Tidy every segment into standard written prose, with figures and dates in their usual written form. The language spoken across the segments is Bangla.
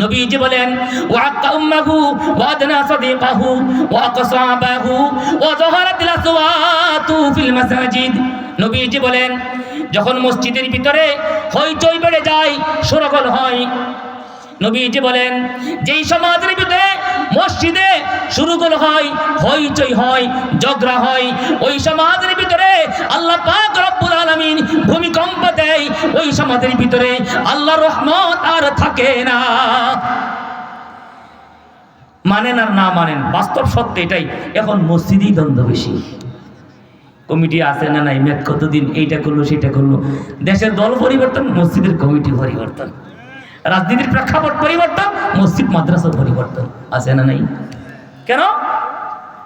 নবীজি বলেন ওয়াক্কা উম্মাহু ওয়াদনা সাদিকাহু ওয়াকসাবাহু ওয়াযহারাতিল আসওয়াতু ফিল মাসাজিদ। নবীজি বলেন যখন মসজিদের ভিতরে হইচই বেড়ে যায়, শোরগোল হয়, নবীজি বলেন যেই সমাজের ভিতরে মসজিদে শোরগোল হয়, হইচই হয়, ঝগড়া হয়, ওই সমাজের ভিতরে আল্লাহ পাক রব্বুল আলামিন ভূমিকম্প দেয়, ওই সমাজের ভিতরে আল্লাহর রহমত আর থাকে না। মানেন আর না মানেন, বাস্তব সত্য এটাই। এখন মসজিদেই দ্বন্দ্ব বেশি। কমিটি আছে না নাই, মেদ কতদিন এইটা করলো সেটা করলো। দেশের দল পরিবর্তন, মসজিদের কমিটি পরিবর্তন। রাজনীতির প্রেক্ষাপট পরিবর্তন, মসজিদ মাদ্রাসা পরিবর্তন। আছে না নাই? কেন?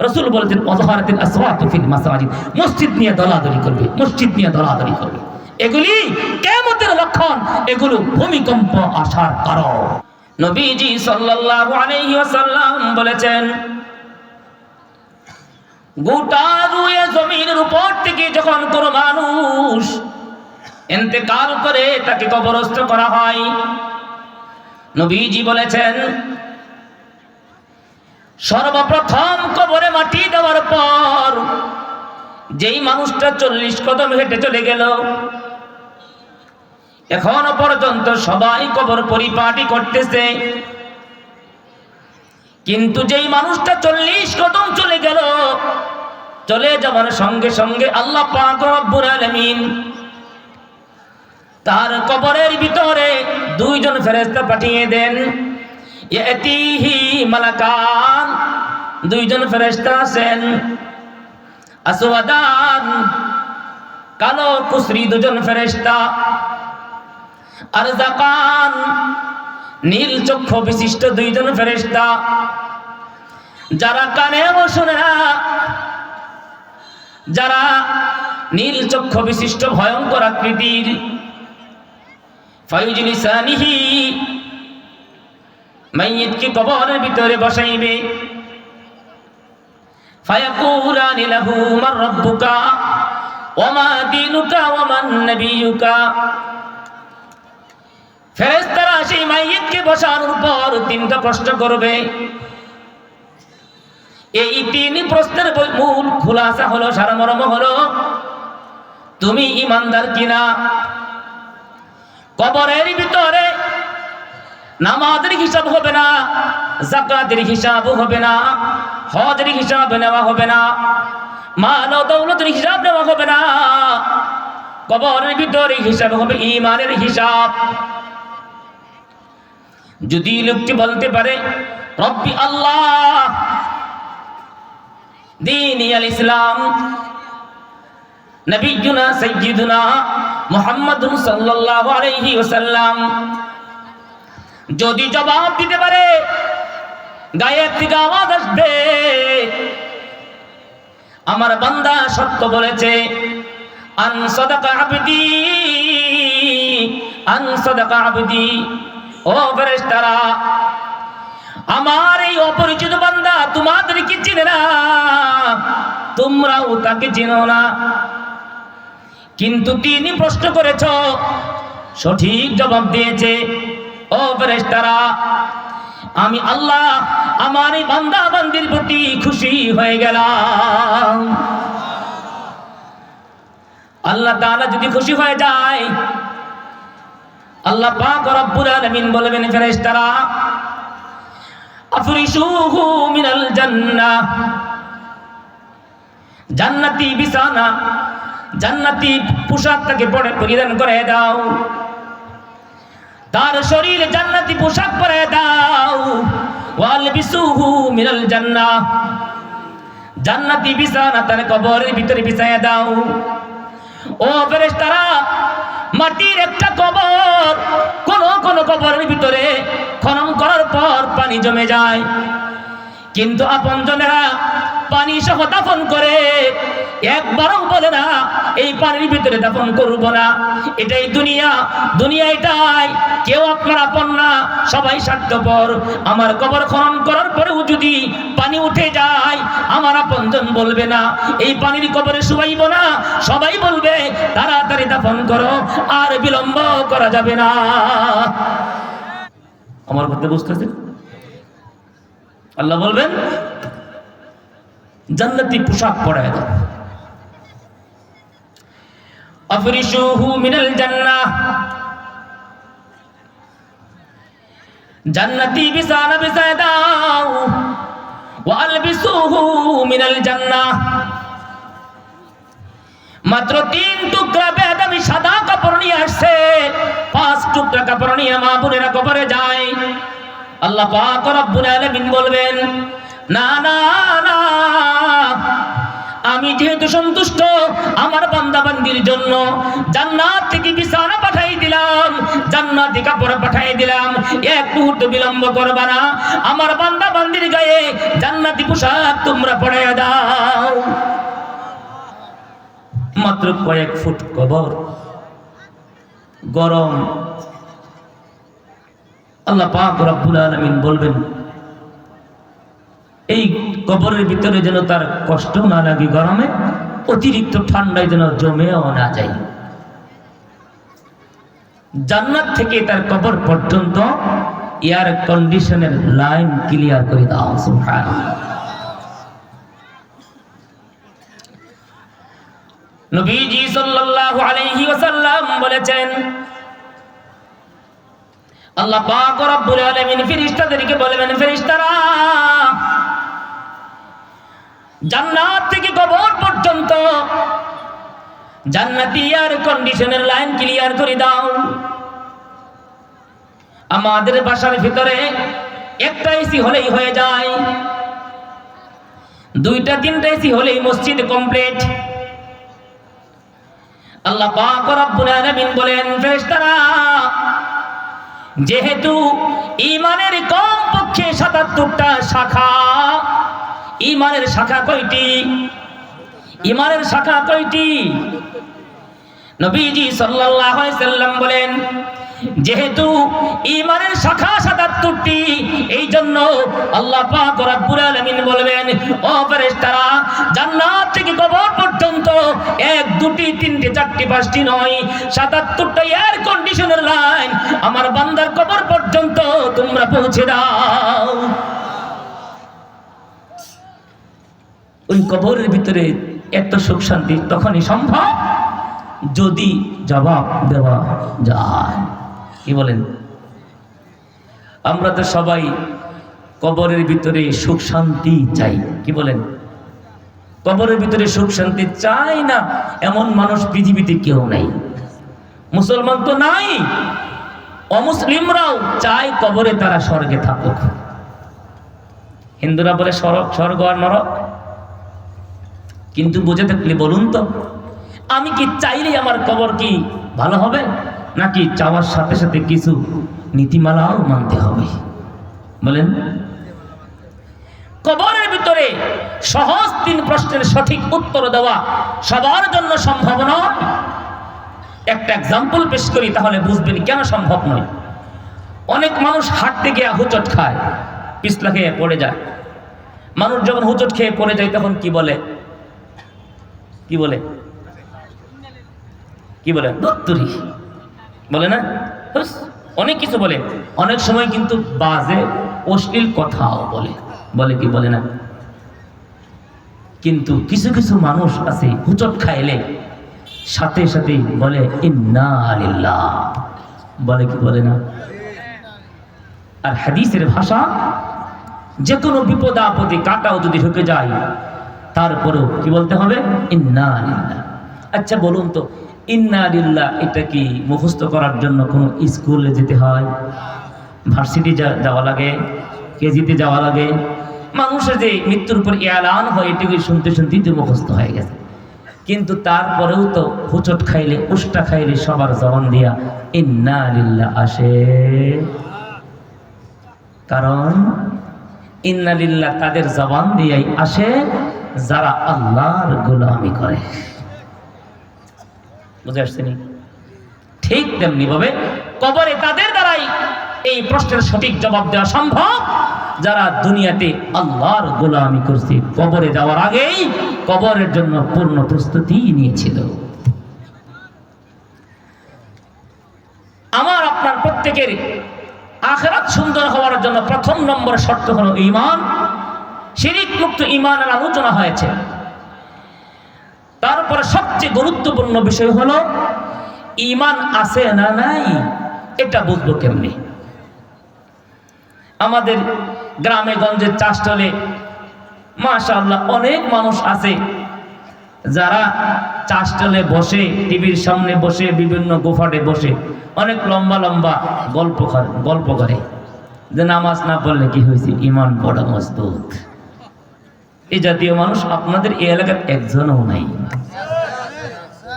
রাসূল বলেছেন ওয়াযহারাতিল আসওয়াতু ফিল মাসাজিদ, মসজিদ নিয়ে দলাদলি করবে, মসজিদ নিয়ে দলাদলি করবে। এগুলি কিয়ামতের লক্ষণ, এগুলো ভূমিকম্প আসার কারণ। নবীজি সাল্লাল্লাহু আলাইহি ওয়াসাল্লাম বলেছেন গোটা রুয়ে জমিনের উপর থেকে যখন কোনো মানুষ ইন্তেকাল করে তাকে কবরস্থ করা হয়, নবীজি বলেছেন সর্বপ্রথম কবরে মাটি দেওয়ার পর যেই মানুষটা 40 কদম হেঁটে চলে গেল, এখনো পর্যন্ত সবাই কবর পরিপাটি করতেছে, কিন্তু যেই মানুষটা 40 কদম চলে গেল, চলে যাওয়ার সঙ্গে সঙ্গে আল্লাহ পাক রব্বুল আলামিন তার কবরের ভিতরে 2 জন ফেরেশতা পাঠিয়ে দেন। ইয়াতিহি মালাকান, 2 জন ফেরেশতা আছেন। আসওয়াদান, কালো কুসরি 2 জন ফেরেশতা। আরজাকান, নীল চক্ষু বিশিষ্ট 2 জন ফেরেশতা। যারা কানেও শোনে না, যারা নীল চক্ষু বিশিষ্ট ভয়ঙ্কর আকৃতির, ফায়ুজলিসানিহি, মাইয়িতকে কবরের ভিতরে বসাইবে। ফায়াকুলানি লাহু মান রাব্বুকা ওয়া মা দীনুকা ওয়া মান নাবিয়ুকা। ফেরেশতারা সেই মাইয়িতকে বসানোর পর 3টা প্রশ্ন করবে। এই 3 প্রশ্নের মূল খুলাসা হলো, সারমর্ম হলো তুমি ঈমানদার কিনা। কবরের ভিতরে নামাজের হিসাব হবে না, যাকাতের হিসাব হবে না, হজের হিসাব নেওয়া হবে না, মাল ও দৌলতের হিসাব নেওয়া হবে না। কবরের ভিতরে হিসাব হবে ঈমানের হিসাব। যদি লোকটি বলতে পারে রব্বি আল্লাহ, দীনি আল ইসলাম, নবিয়ুনা সাইয়্যিদুনা মুহাম্মাদুন সাল্লাল্লাহু আলাইহি ওয়াসাল্লাম, যদি জবাব দিতে পারে, গায়ের থেকে আওয়াজ আসবে আমার বান্দা সত্য বলেছে, আন সাদাকা আবদি, আন সাদাকা আবদি। ও ফেরেশতারা, আমার এই অপরিচিত বান্দা তোমাদেরকে চিনে না, তোমরাও তাকে চিনো না, কিন্তু তিনি প্রশ্ন করেছ, সঠিক জবাব দিয়েছে। ও ফেরেশতারা, আমি আল্লাহ আমার এই বান্দা বান্দির প্রতি খুশি হয়ে গেলাম। আল্লাহ তাআলা যদি খুশি হয়ে যায়, আল্লাহ পাক রব্বুল আলামিন বলবেন ফেরেশতারা আফরিশুহু মিনাল জান্নাহ, জান্নাতি বিছানা, জান্নাতি পোশাক তাকে পরিধান করে দাও, তার শরীরে জান্নাতি পোশাক পরে দাও। ওয়ালবিসুহু মিনাল জান্নাহ, জান্নাতি বিছানা তার কবরের ভিতরে বিছায়া দাও। ও ফেরেশতারা, মাটির একটা কবর, কোন কবরের ভিতরে খনন করার পর পানি জমে যায়, কিন্তু আপনজনেরা পানি সহ দাফন করে, একবারও বলে না এই পানির ভিতরে দাফন করব না। এটাই দুনিয়া, দুনিয়া এটাই। কেউ আপনার আপন না, সবাই স্বার্থপর। আমার কবর খনন করার পরেও যদি পানি উঠে যায়, আমার আপনজন বলবে না এই পানির কবরে শুয়াইব না, সবাই বলবে তাড়াতাড়ি দাফন করো, আর বিলম্ব করা যাবে না। আমার কথা বুঝতেছেন? আল্লাহ বলবেন জান্নাতি পোশাক পরায় দাও। আফরিশুহু মিনাল জান্নাহ, জান্নাতি বিছানা বিছায় দাও। ওয়া আলবিসুহু মিনাল জান্নাহ, মাত্র 3 টুকরা বেদামি সাদা কাপড় নিয়ে আসছে, 5 টুকরা কাপড় নিয়ে মা বোনেরা কবরে যায়। আল্লাহ পাক রব্বুল আলামিন বলবেন না না না, আমি যেহেতু সন্তুষ্ট আমার বান্দা বান্দির জন্য জান্নাত থেকে বিছানা পাঠাই দিলাম, জান্নাতি কাপড় পাঠাই দিলাম, এক মুহূর্ত বিলম্ব করবা না, আমার বান্দা বান্দির গায়ে জান্নাতি পোশাক তোমরা পরাইয়া দাও। মাত্র কয়েক ফুট কবর, গরম। আল্লাহ পাক রব্বুল আলামিন বলবেন এই কবরের ভিতরে যেন তার কষ্ট না লাগে, গরমে অতিরিক্ত ঠান্ডায় যেন জমেও না যায়। জান্নাত থেকে তার কবর পর্যন্ত এয়ার কন্ডিশনের লাইন ক্লিয়ার করে দাও। সুবহানাল্লাহ। নবীজি সাল্লাল্লাহু আলাইহি ওয়াসাল্লাম বলেছেন, আল্লাহ পাক রব্বুল আলামিন ফেরেশতাদেরকে বলবেন, ফেরেশতারা জান্নাত থেকে কবর পর্যন্ত জান্নাতি এয়ার কন্ডিশনের লাইন ক্লিয়ার করে দাও। আমাদের বাসার ভিতরে একটা এসি হলেই হয়ে যায়, 2টা 3টা এসি হলেই মসজিদ কমপ্লিট। আল্লাহ পাক রব্বুল আলামিন বলেন, ফেরেশতারা যেহেতু ঈমানের কমপক্ষে 77টা শাখা, ঈমানের শাখা কয়টি? ঈমানের শাখা কয়টি? নবীজি সাল্লাল্লাহু আলাইহি সাল্লাম বলেন যেহেতু ঈমানের শাখা 77টি, এই জন্য আল্লাহ পাক রব্বুল আলামিন বলবেন, ও ফেরেশতারা জান্নাত থেকে কবর পর্যন্ত 1 2টি 3টি 4টি 5টি নয়, 77টা এয়ার কন্ডিশনের লাইন আমার বান্দার কবর পর্যন্ত তোমরা পৌঁছে দাও। ওই কবরের ভিতরে এত সুখ শান্তি তখনই সম্ভব যদি জবাব দেওয়া যায়। কি বলেন? আমরা তো সবাই কবরের ভিতরে সুখ শান্তি চাই। কি বলেন? কবরের ভিতরে সুখ শান্তি চাই না এমন মানুষ পৃথিবীতে কেউ নাই। মুসলমান তো নাই, অমুসলিমরাও চায় কবরে তারা স্বর্গে থাকুক। হিন্দুরা বলে স্বর্গ আর নরক, কিন্তু বুঝে থাকলে বলুন তো, আমি কি চাইলেই আমার কবর কি ভালো হবে, নাকি চাওয়ার সাথে সাথে কিছু নীতিমালাও মানতে হবে? বলেন। কবরের ভিতরে সহজ 3 প্রশ্নের সঠিক উত্তর দেওয়া সবার জন্য সম্ভব নয়। একটা এক্সাম্পল পেশ করি, তাহলে বুঝবেন কেন সম্ভব নয়। অনেক মানুষ হাঁটতে গিয়ে হুচট খায়, পিছলা খেয়ে পড়ে যায়। মানুষ যখন হুচট খেয়ে পড়ে যায় তখন কি বলে? কি বলে? কি বলে? দত্তরি বলে না? অনেক কিছু বলে। অনেক সময় কিন্তু বাজে অশ্লীল কথাও বলে। বলে কি বলে না? কিন্তু কিছু কিছু মানুষ আছে হুচট খাইলে সাথে সাথে বলে ইন্না লিল্লাহ। বলে কি বলে না? আর হাদিসের ভাষা, যে কোনো বিপদ আপদে কাটাও যদি ঢুকে যায় তারপরেও কি বলতে হবে? ইন্না লিল্লাহ। আচ্ছা বলুন তো, ইন্না লিল্লাহ এটা কি মুখস্থ করার জন্য কোনো স্কুলে যেতে হয়? ভার্সিটি যাওয়া লাগে? কেজিতে যাওয়া লাগে? মানুষের যে মৃত্যুর উপর এলান হয় এটুকু শুনতে শুনতেই তো মুখস্থ হয়ে গেছে। কিন্তু তারপরেও তো হুচট খাইলে, উষ্টা খাইলে সবার জবান দিয়া ইন্না লিল্লাহ আসে। কারণ ইন্না লিল্লাহ তাদের জবান দিয়াই আসে যারা আল্লাহর গোলামি করে। বুঝে আসছেনি? ঠিক তেমনি ভাবে কবরে তাদের দ্বারাই এই প্রশ্নের সঠিক জবাব দেওয়া সম্ভব যারা দুনিয়াতে আল্লাহর গোলামি করছে, কবরে যাওয়ার আগেই কবরের জন্য পূর্ণ প্রস্তুতি নিয়েছিল। আমার আপনার প্রত্যেকের আখিরাত সুন্দর হওয়ার জন্য প্রথম নম্বর শর্ত হলো ঈমান। শিরক মুক্ত ঈমানের আলোচনা হয়েছে। তারপরে সবচেয়ে গুরুত্বপূর্ণ বিষয় হলো ঈমান আছে না নাই এটা বুঝবো কেমনি। আমাদের গ্রামে গঞ্জের চাষটলে মাশাআল্লাহ অনেক মানুষ আছে যারা চাষটলে বসে, টিভির সামনে বসে, বিভিন্ন গোফাটে বসে অনেক লম্বা লম্বা গল্প করে যে নামাজ না পড়লে কি হয়েছে, ঈমান বড় মজবুত। এই জাতীয় মানুষ আপনাদের এই এলাকার একজনও নাই,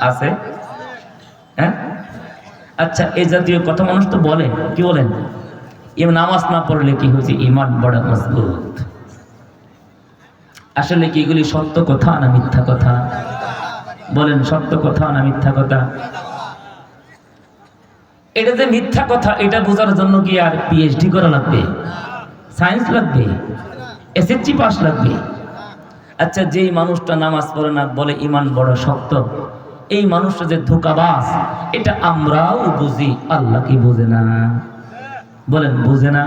আছে? হ্যাঁ, আচ্ছা, এই জাতীয় কথা মানুষ তো বলে, কি বলেন? নামাজ না পড়লে কি হয়েছে, ঈমান বড় মজবুত। আসলে কি এগুলি সত্য কথা না মিথ্যা কথা? বলেন, সত্য কথা না মিথ্যা কথা? এটা যে মিথ্যা কথা এটা বোঝার জন্য কি আর পিএইচডি করা লাগবে, সায়েন্স লাগবে, এসএসসি পাস লাগবে? আচ্ছা, যেই মানুষটা নামাজ পড়ে না, বলে ঈমান বড় শক্ত, এই মানুষটা যে ধোঁকাবাজ এটা আমরাও বুঝি, আল্লাহ কি বোঝে না? বলেন, বুঝে না?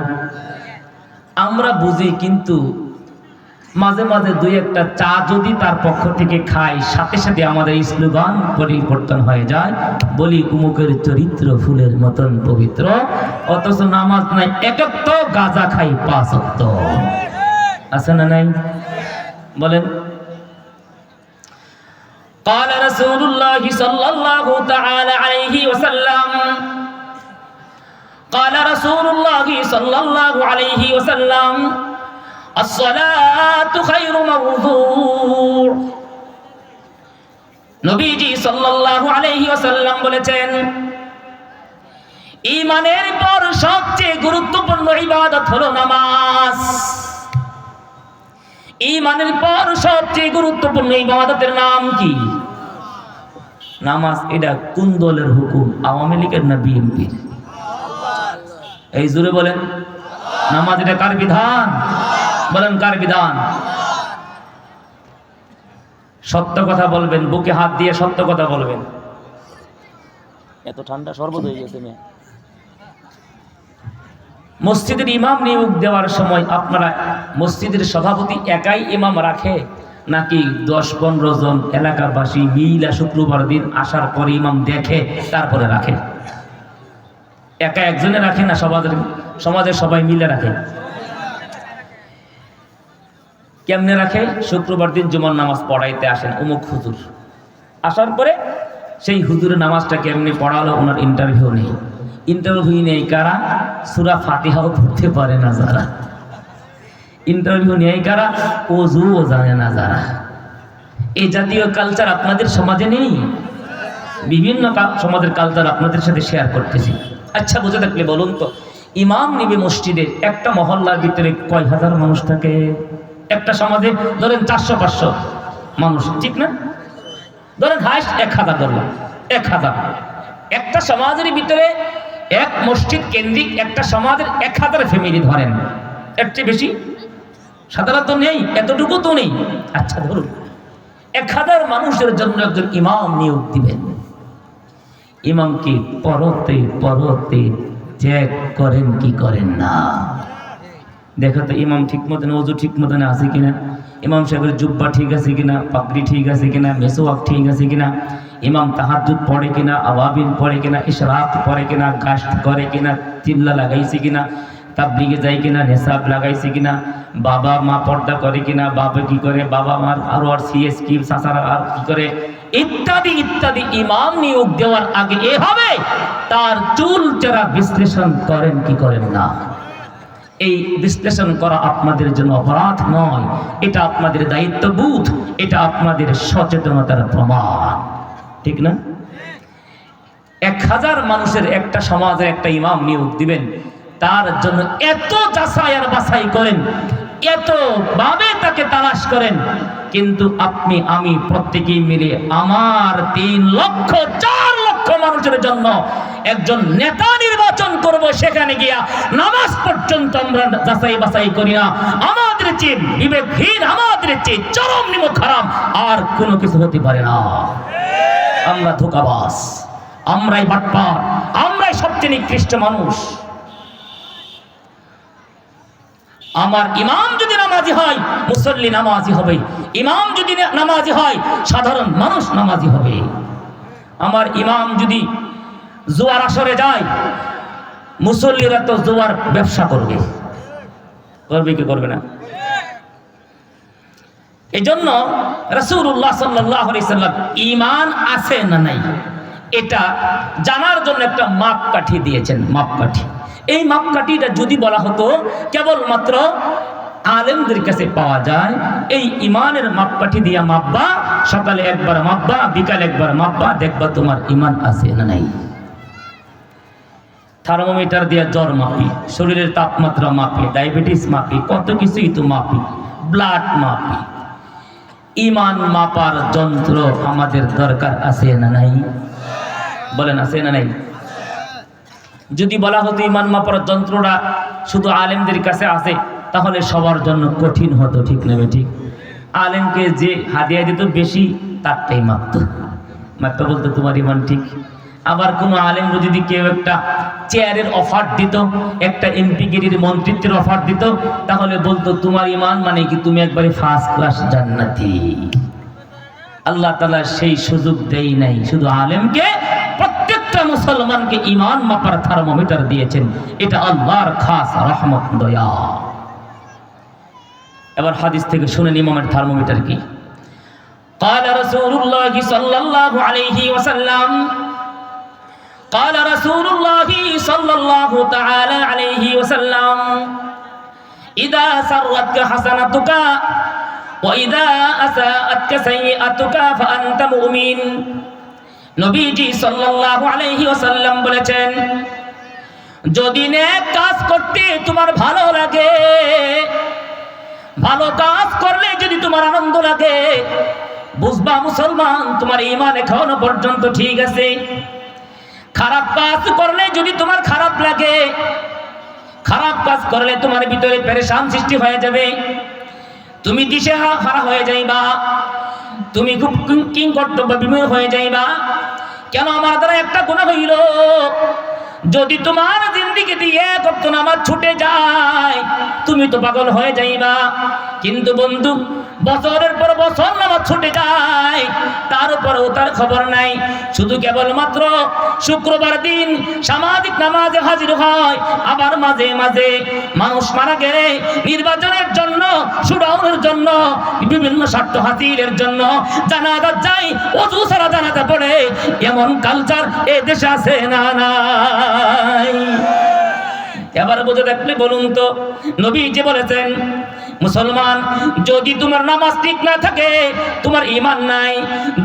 আমরা বুঝি, কিন্তু মাঝে মাঝে দুই একটা চা যদি তার পক্ষ থেকে খাই, সাথে সাথে আমাদের স্লোগান পরিবর্তন হয়ে যায়, বলি উমুকের চরিত্র ফুলের মতন পবিত্র, অথচ নামাজ নাই, একাত্ত গাঁজা খাই 5 ওয়াক্ত। আছে না নাই? বলেন। قال رسول الله صلى الله تعالى عليه وسلم قال رسول الله صلى الله عليه وسلم الصلاة خير موضوع। নবীজি সাল্লাল্লাহু আলাইহি ওয়াসাল্লাম বলেছেন, ঈমানের পর সবচেয়ে গুরুত্বপূর্ণ ইবাদত হলো নামাজ। ঈমানের পর সবচেয়ে গুরুত্বপূর্ণ ইবাদতের নাম কি? নামাজ। এটা কোন দলের হুকুম, আওয়ামী লীগের না বিএনপির? এই জোরে বলেন। নামাজ এটা কার বিধান? বলেন, কার বিধান? সত্য কথা বলবেন, বুকে হাত দিয়ে সত্য কথা বলবেন। এত ঠান্ডা শরবত হয়ে গেছে। মসজিদের ইমাম নিয়োগ দেওয়ার সময় আপনারা মসজিদের সভাপতি একাই ইমাম রাখে, নাকি 10-15 জন এলাকাবাসী মিলা শুক্রবার দিন আসার পরে ইমাম দেখে তারপরে রাখে? একা একজনে রাখে না সমাজের সবাই মিলে রাখে? কেমনে রাখে? শুক্রবার দিন জুমার নামাজ পড়াইতে আসেন অমুক হুজুর, আসার পরে সেই হুজুরের নামাজটা কেমনে পড়ালো ওনার ইন্টারভিউ নেই। ইন্টারভিউ নেই কারা? সূরা ফাতিহাও পড়তে পারে না যারা। ইন্টারভিউ নেই কারা? ওযুও জানে না যারা। এই জাতীয় কালচার আপনাদের সমাজে নেই? বিভিন্ন সমাজের কালচার আপনাদের সাথে শেয়ার করতেছি। আচ্ছা, বুঝে থাকলে বলুন তো, ইমাম নিবে মসজিদে, একটা মহল্লার ভিতরে কয় হাজার মানুষ থাকে? একটা সমাজে ধরেন 400-500 মানুষ, ঠিক না? ধরেন হাইস্ট 1000 ধরলাম, 1000। একটা সমাজের ভিতরে এক মসজিদ কেন্দ্রিক একটা সমাজের 1000 ফ্যামিলি ধরেন, এর চেয়ে বেশি সাধারণত নেই, এতটুকু তো নেই। আচ্ছা, ধরুন 1000 মানুষের জন্য একজন ইমাম নিয়োগ দিবেন। ইমাম কি পরতে পরতে চেক করেন কি করেন না? দেখো তো ইমাম ঠিক মতন ওযু ঠিক মতন আছে কিনা, ইমাম সাহেবের জুব্বা ঠিক আছে কিনা, পাগড়ি ঠিক আছে কিনা, মেসওয়াক ঠিক আছে কিনা, ইমাম তাহাজ্জুদ পড়ে কিনা, আওয়াবিন পড়ে কিনা, ইশরাক পড়ে কিনা, গাশত করে কিনা, চিল্লা লাগাইছে কিনা, তাবলিগে যায় কিনা, নেশাব লাগাইছে কিনা, বাবা মা পর্দা করে কিনা, বাবা কি করে, বাবা মার আর সিএস কি সাসারা আর কি করে, ইত্যাদি ইত্যাদি। ইমাম নিয়োগ দেওয়ার আগে এভাবে তার চুল চেরা বিশ্লেষণ করেন কি করেন না? এই বিশ্লেষণ করা আপনাদের জন্য অপরাধ নয়, এটা আপনাদের দায়িত্ববোধ, এটা আপনাদের সচেতনতার প্রমাণ, ঠিক না? 1000 মানুষের একটা সমাজের একটা ইমাম নিয়োগ দিবেন, তার জন্য এত যাচাই আর বাছাই করেন, এত ভাবে তাকে তালাশ করেন, কিন্তু আপনি আমি প্রত্যেকেই মিলে আমার 3 লক্ষ 4 লক্ষ মানুষের জন্য একজন নেতা নির্বাচন করব, সেখানে গিয়া নামাজ পর্যন্ত আমরা যাচাই বাছাই করি না। আমাদের চেয়ে বিবেকহীন, আমাদের চেয়ে চরম নিমক হারাম আর কোনো কিছু হতে পারে না। আমরা ধোঁকাবাজ, আমরাই বাটপার, আমরাই সবচেয়ে নিকৃষ্ট মানুষ। আমার ইমাম যদি নামাজি হয়, মুসল্লি নামাজি হবে। ইমাম যদি নামাজি হয়, সাধারণ মানুষ নামাজি হবে। আমার ইমাম যদি জুয়ার আসরে যায়, মুসল্লিরা তো জুয়ার ব্যবসা করবে। করবে কি করবে না? এই জন্য রাসূলুল্লাহ সাল্লাল্লাহু আলাইহি সাল্লাম ঈমান আছে না নাই এটা জানার জন্য একটা মাপকাঠি দিয়েছেন, মাপকাঠি। এই মাপকাঠিটা যদি বলা হতো কেবলমাত্র আলেমদের কাছে পাওয়া যায়, এই ইমানের মাপকাঠি দিয়া মাপবা, সকালে একবার মাপবা, বিকালে একবার মাপবা, দেখবা তোমার ইমান আছে না নাই। থার্মোমিটার দিয়ে জ্বর মাপি, শরীরের তাপমাত্রা মাপি, ডায়াবেটিস মাপি, কত কিছুই তো মাপি, ব্লাড মাপি। ইমান মাপার যন্ত্র আমাদের দরকার আছে না নাই? বলেন আছে না নাই? যদি বলা হতো ইমান মাপার যন্ত্রটা শুধু আলেমদের কাছে আছে, তাহলে সবার জন্য কঠিন হতো, ঠিক নেবে ঠিক? আলেমকে যে হাদিয়া দিত বেশি, তারটাই মাপত, মাপতে বলতো তোমার ইমান ঠিক। আবার কোনো আলেম যদি কেউ একটা চেয়ারের অফার দিত, একটা এমপিগিরির মন্ত্রিত্বের অফার দিত, তাহলে বলতো তোমার ইমান মানে কি তুমি একবারে ফার্স্ট ক্লাস জান্নাতি। আল্লাহ তাআলা সেই সুযোগ দেই নাই, শুধু আলেমকে, প্রত্যেকটা মুসলমানকে ইমান মাপার থার্মোমিটার দিয়েছেন। এটা আল্লাহর খাস রহমত, দয়া। এবার হাদিস থেকে শুনেন ইমামের থার্মোমিটার কি। قال رسول الله صلى الله عليه وسلم قال رسول الله صلى الله تعالى عليه وسلم إذا سرتك حسنتك وإذا أساءتك سيئتك فأنت مؤمن। নবীজি সাল্লাল্লাহু আলাইহি ওয়াসাল্লাম বলেছেন, যদি নেক কাজ করতে তোমার ভালো লাগে, ভালো কাজ করলে যদি তোমার আনন্দ লাগে, বুঝবা মুসলমান তোমার ঈমান এখনো পর্যন্ত ঠিক আছে। খারাপ কাজ করলে যদি তোমার খারাপ লাগে, খারাপ কাজ করলে তোমার ভিতরে পেরেশান সৃষ্টি হয়ে যাবে, তুমি দিশেহারা হয়ে যাইবা, তুমি খুব কিংকর্তব্য বিমূঢ় হয়ে যাইবা। কেন আমার দ্বারা একটা গুনাহ হইল? যদি তোমার জিন্দেগিতে এক ওয়াক্ত নামাজ ছুটে যায়, তুমি তো পাগল হয়ে যাইবা। কিন্তু বন্ধু, বছরের পর বছর নামাজ ছুটে যায়, তারপরেও তার খবর নাই। শুধু কেবলমাত্র শুক্রবার দিন সামাজিক নামাজে হাজির হয়, আবার মাঝে মাঝে মানুষ মারা গেলে নির্বাচনের জন্য, শুডাউনের জন্য, বিভিন্ন স্বার্থ হাসিলের জন্য জানাজা যায়, ওযু ছাড়া জানাজা পড়ে। এমন কালচার এ দেশে আছে না নাই? এবার বুঝে দেখলে বলুন তো, নবী যে বলেছেন, মুসলমান যদি তোমার নামাজ ঠিক না থাকে তোমার ঈমান নাই,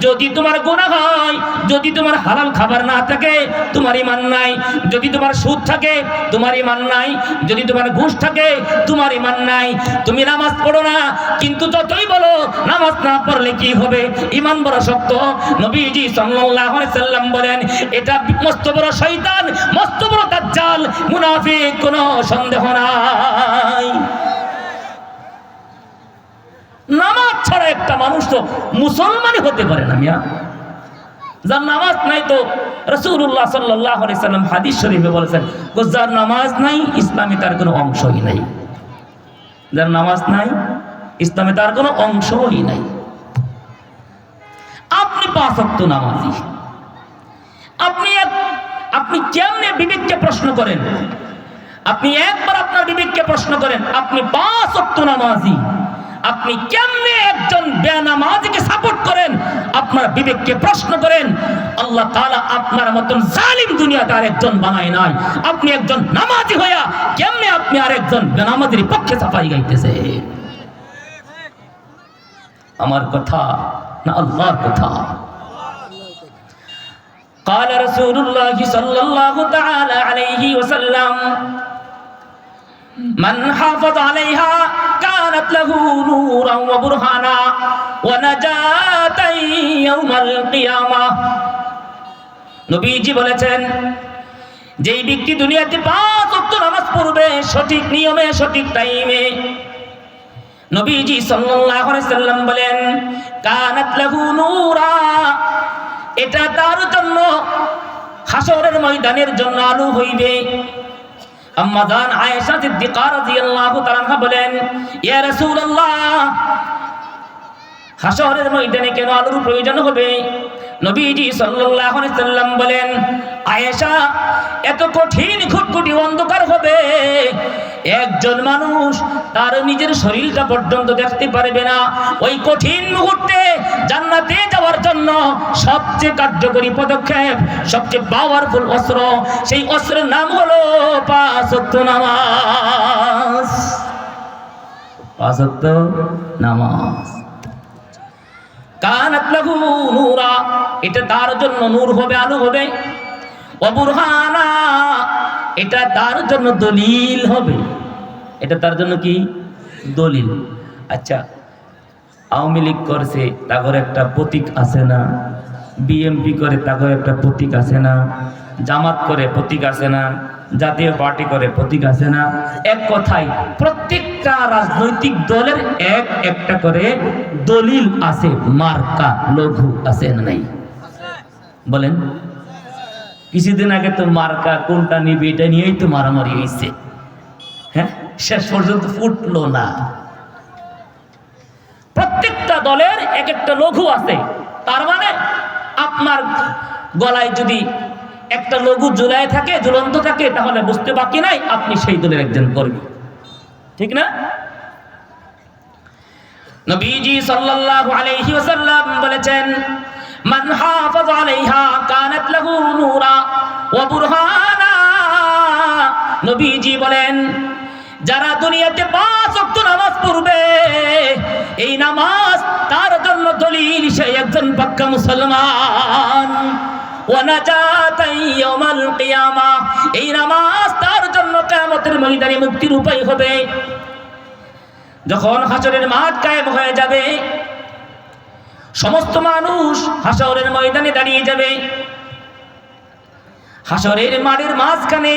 যদি তোমার গুনাহ হয়, যদি তোমার হালাল খাবার না থাকে তোমার ঈমান নাই, যদি তোমার সুদ থাকে তোমার ঈমান নাই, যদি তোমার ঘুষ থাকে তোমার ঈমান নাই। তুমি নামাজ পড়ো না, কিন্তু যতই বলো নামাজ না পড়লে কি হবে, ঈমান বড় শক্ত। নবীজি সাল্লাল্লাহু আলাইহি সাল্লাম বলেন, এটা মস্ত বড় শয়তান, মস্ত বড় দাজ্জাল, মুনাফিক, কোনো সন্দেহ নাই। নামাজ ছাড়া একটা মানুষ তো মুসলমানই হতে পারে না। মিয়া, যার নামাজ নাই, তো রাসূলুল্লাহ সাল্লাল্লাহু আলাইহি সাল্লাম হাদিস শরীফে বলেছেন, যার নামাজ নাই ইসলামে তার কোনো অংশই নাই। যার নামাজ নাই ইসলামে তার কোনো অংশই নাই। আপনি 5 ওয়াক্ত নামাজি, আপনি কেমনে বিবেককে প্রশ্ন করেন? আপনি একবার আপনার বিবেককে প্রশ্ন করেন, আপনি 5 ওয়াক্ত নামাজি, আপনি কেমনে একজন বেনামাজিকে সাপোর্ট করেন? আপনার বিবেককে প্রশ্ন করেন। আল্লাহ তাআলা আপনার মতন জালিম দুনিয়াতে আরেকজন বানায় নাই। আপনি একজন নামাজি হইয়া কেমনে আপনি আরেকজন বেনামাজির পক্ষে সাফাই গাইতেছে? আমার কথা না আল্লাহর কথা? قال رسول الله صلى الله تعالى عليه وسلم من حافظ عليها كانت له نورا وبرهانا ونجاة يوم القيامة। নবীজি বলেছেন, যেই ব্যক্তি দুনিয়াতে 5 ওয়াক্ত নামাজ পড়বে সঠিক নিয়মে, সঠিক টাইমে, নবীজি সাল্লাল্লাহু আলাইহি সাল্লাম বলেন, কানাত লাহু নূরা, এটা তার জন্য হাসরের ময়দানের জন্য আলো হইবে। আম্মা জান আয়েশা সিদ্দিকা রাদিয়াল্লাহু তাআলা আনহা বলেন, ইয়া রাসূলুল্লাহ, হাসরের ময়দানে কেন আলোর প্রয়োজন হবে? নবীজি সাল্লাল্লাহু আলাইহি সাল্লাম বলেন, আয়েশা, এত কঠিন ঘুটঘুটি অন্ধকার হবে, একজন মানুষ তার নিজের শরীরটা পর্যন্ত দেখতে পারবে না। ওই কঠিন মুহূর্তে জান্নাতে যাওয়ার জন্য সবচেয়ে কার্যকরী পদক্ষেপ, সবচেয়ে পাওয়ারফুল অস্ত্র, সেই অস্ত্রের নাম হলো 5 ওয়াক্ত নামাজ। 5 ওয়াক্ত নামাজ। কানাত লাহু নূরা, এটা তার জন্য নূর হবে, আলো হবে। ওয়া বুরহানা, এটা তার জন্য দলিল হবে। এটা তার জন্য কি? দলিল। আচ্ছা, আওয়ামী লীগ করছে, তাগর একটা প্রতীক আছে না? বিএমপি করে, তাগর একটা প্রতীক আছে না? জামাত করে, প্রতীক আছে না? জাতীয় পার্টি করে, প্রতীক আছে না? এক কথায় প্রত্যেকটা রাজনৈতিক দলের একটা করে দলিল আছে, মার্কা, লঘু আছে না নাই? বলেন। কিছুদিন আগে তো মার্কা কোনটা নিবে এটা নিয়েই তো মারামারি হয়েছে, হ্যাঁ, শেষ পর্যন্ত ফুটলো না। প্রত্যেকটা দলের একটা লঘু আছে। তার মানে আপনার গলায় যদি একটা লঘু ঝুলায় থাকে, ঝুলন্ত থাকে, তাহলে বুঝতে বাকি নাই আপনি সেই দলের একজন কর্মী, ঠিক না? নবীজি সাল্লাল্লাহু আলাইহি ওয়াসাল্লাম বলেছেন, মান হাফাযা আলাইহা কানাত লাহু নূরা ওয়া বুরহানা। নবীজি বলেন, যারা দুনিয়াতে 5 ওয়াক্ত নামাজ পড়বে, এই নামাজ তার জন্য দলিল, সে একজন পাক্কা মুসলমান। ওয়া নাজাতান ইয়াউমাল কিয়ামা, এই নামাজ তার জন্য কিয়ামতের ময়দানে মুক্তির উপায় হবে। যখন হাসরের মাঠ কায়েম হয়ে যাবে, সমস্ত মানুষ হাসরের ময়দানে দাঁড়িয়ে যাবে। হাসরের মাঠের মাঝখানে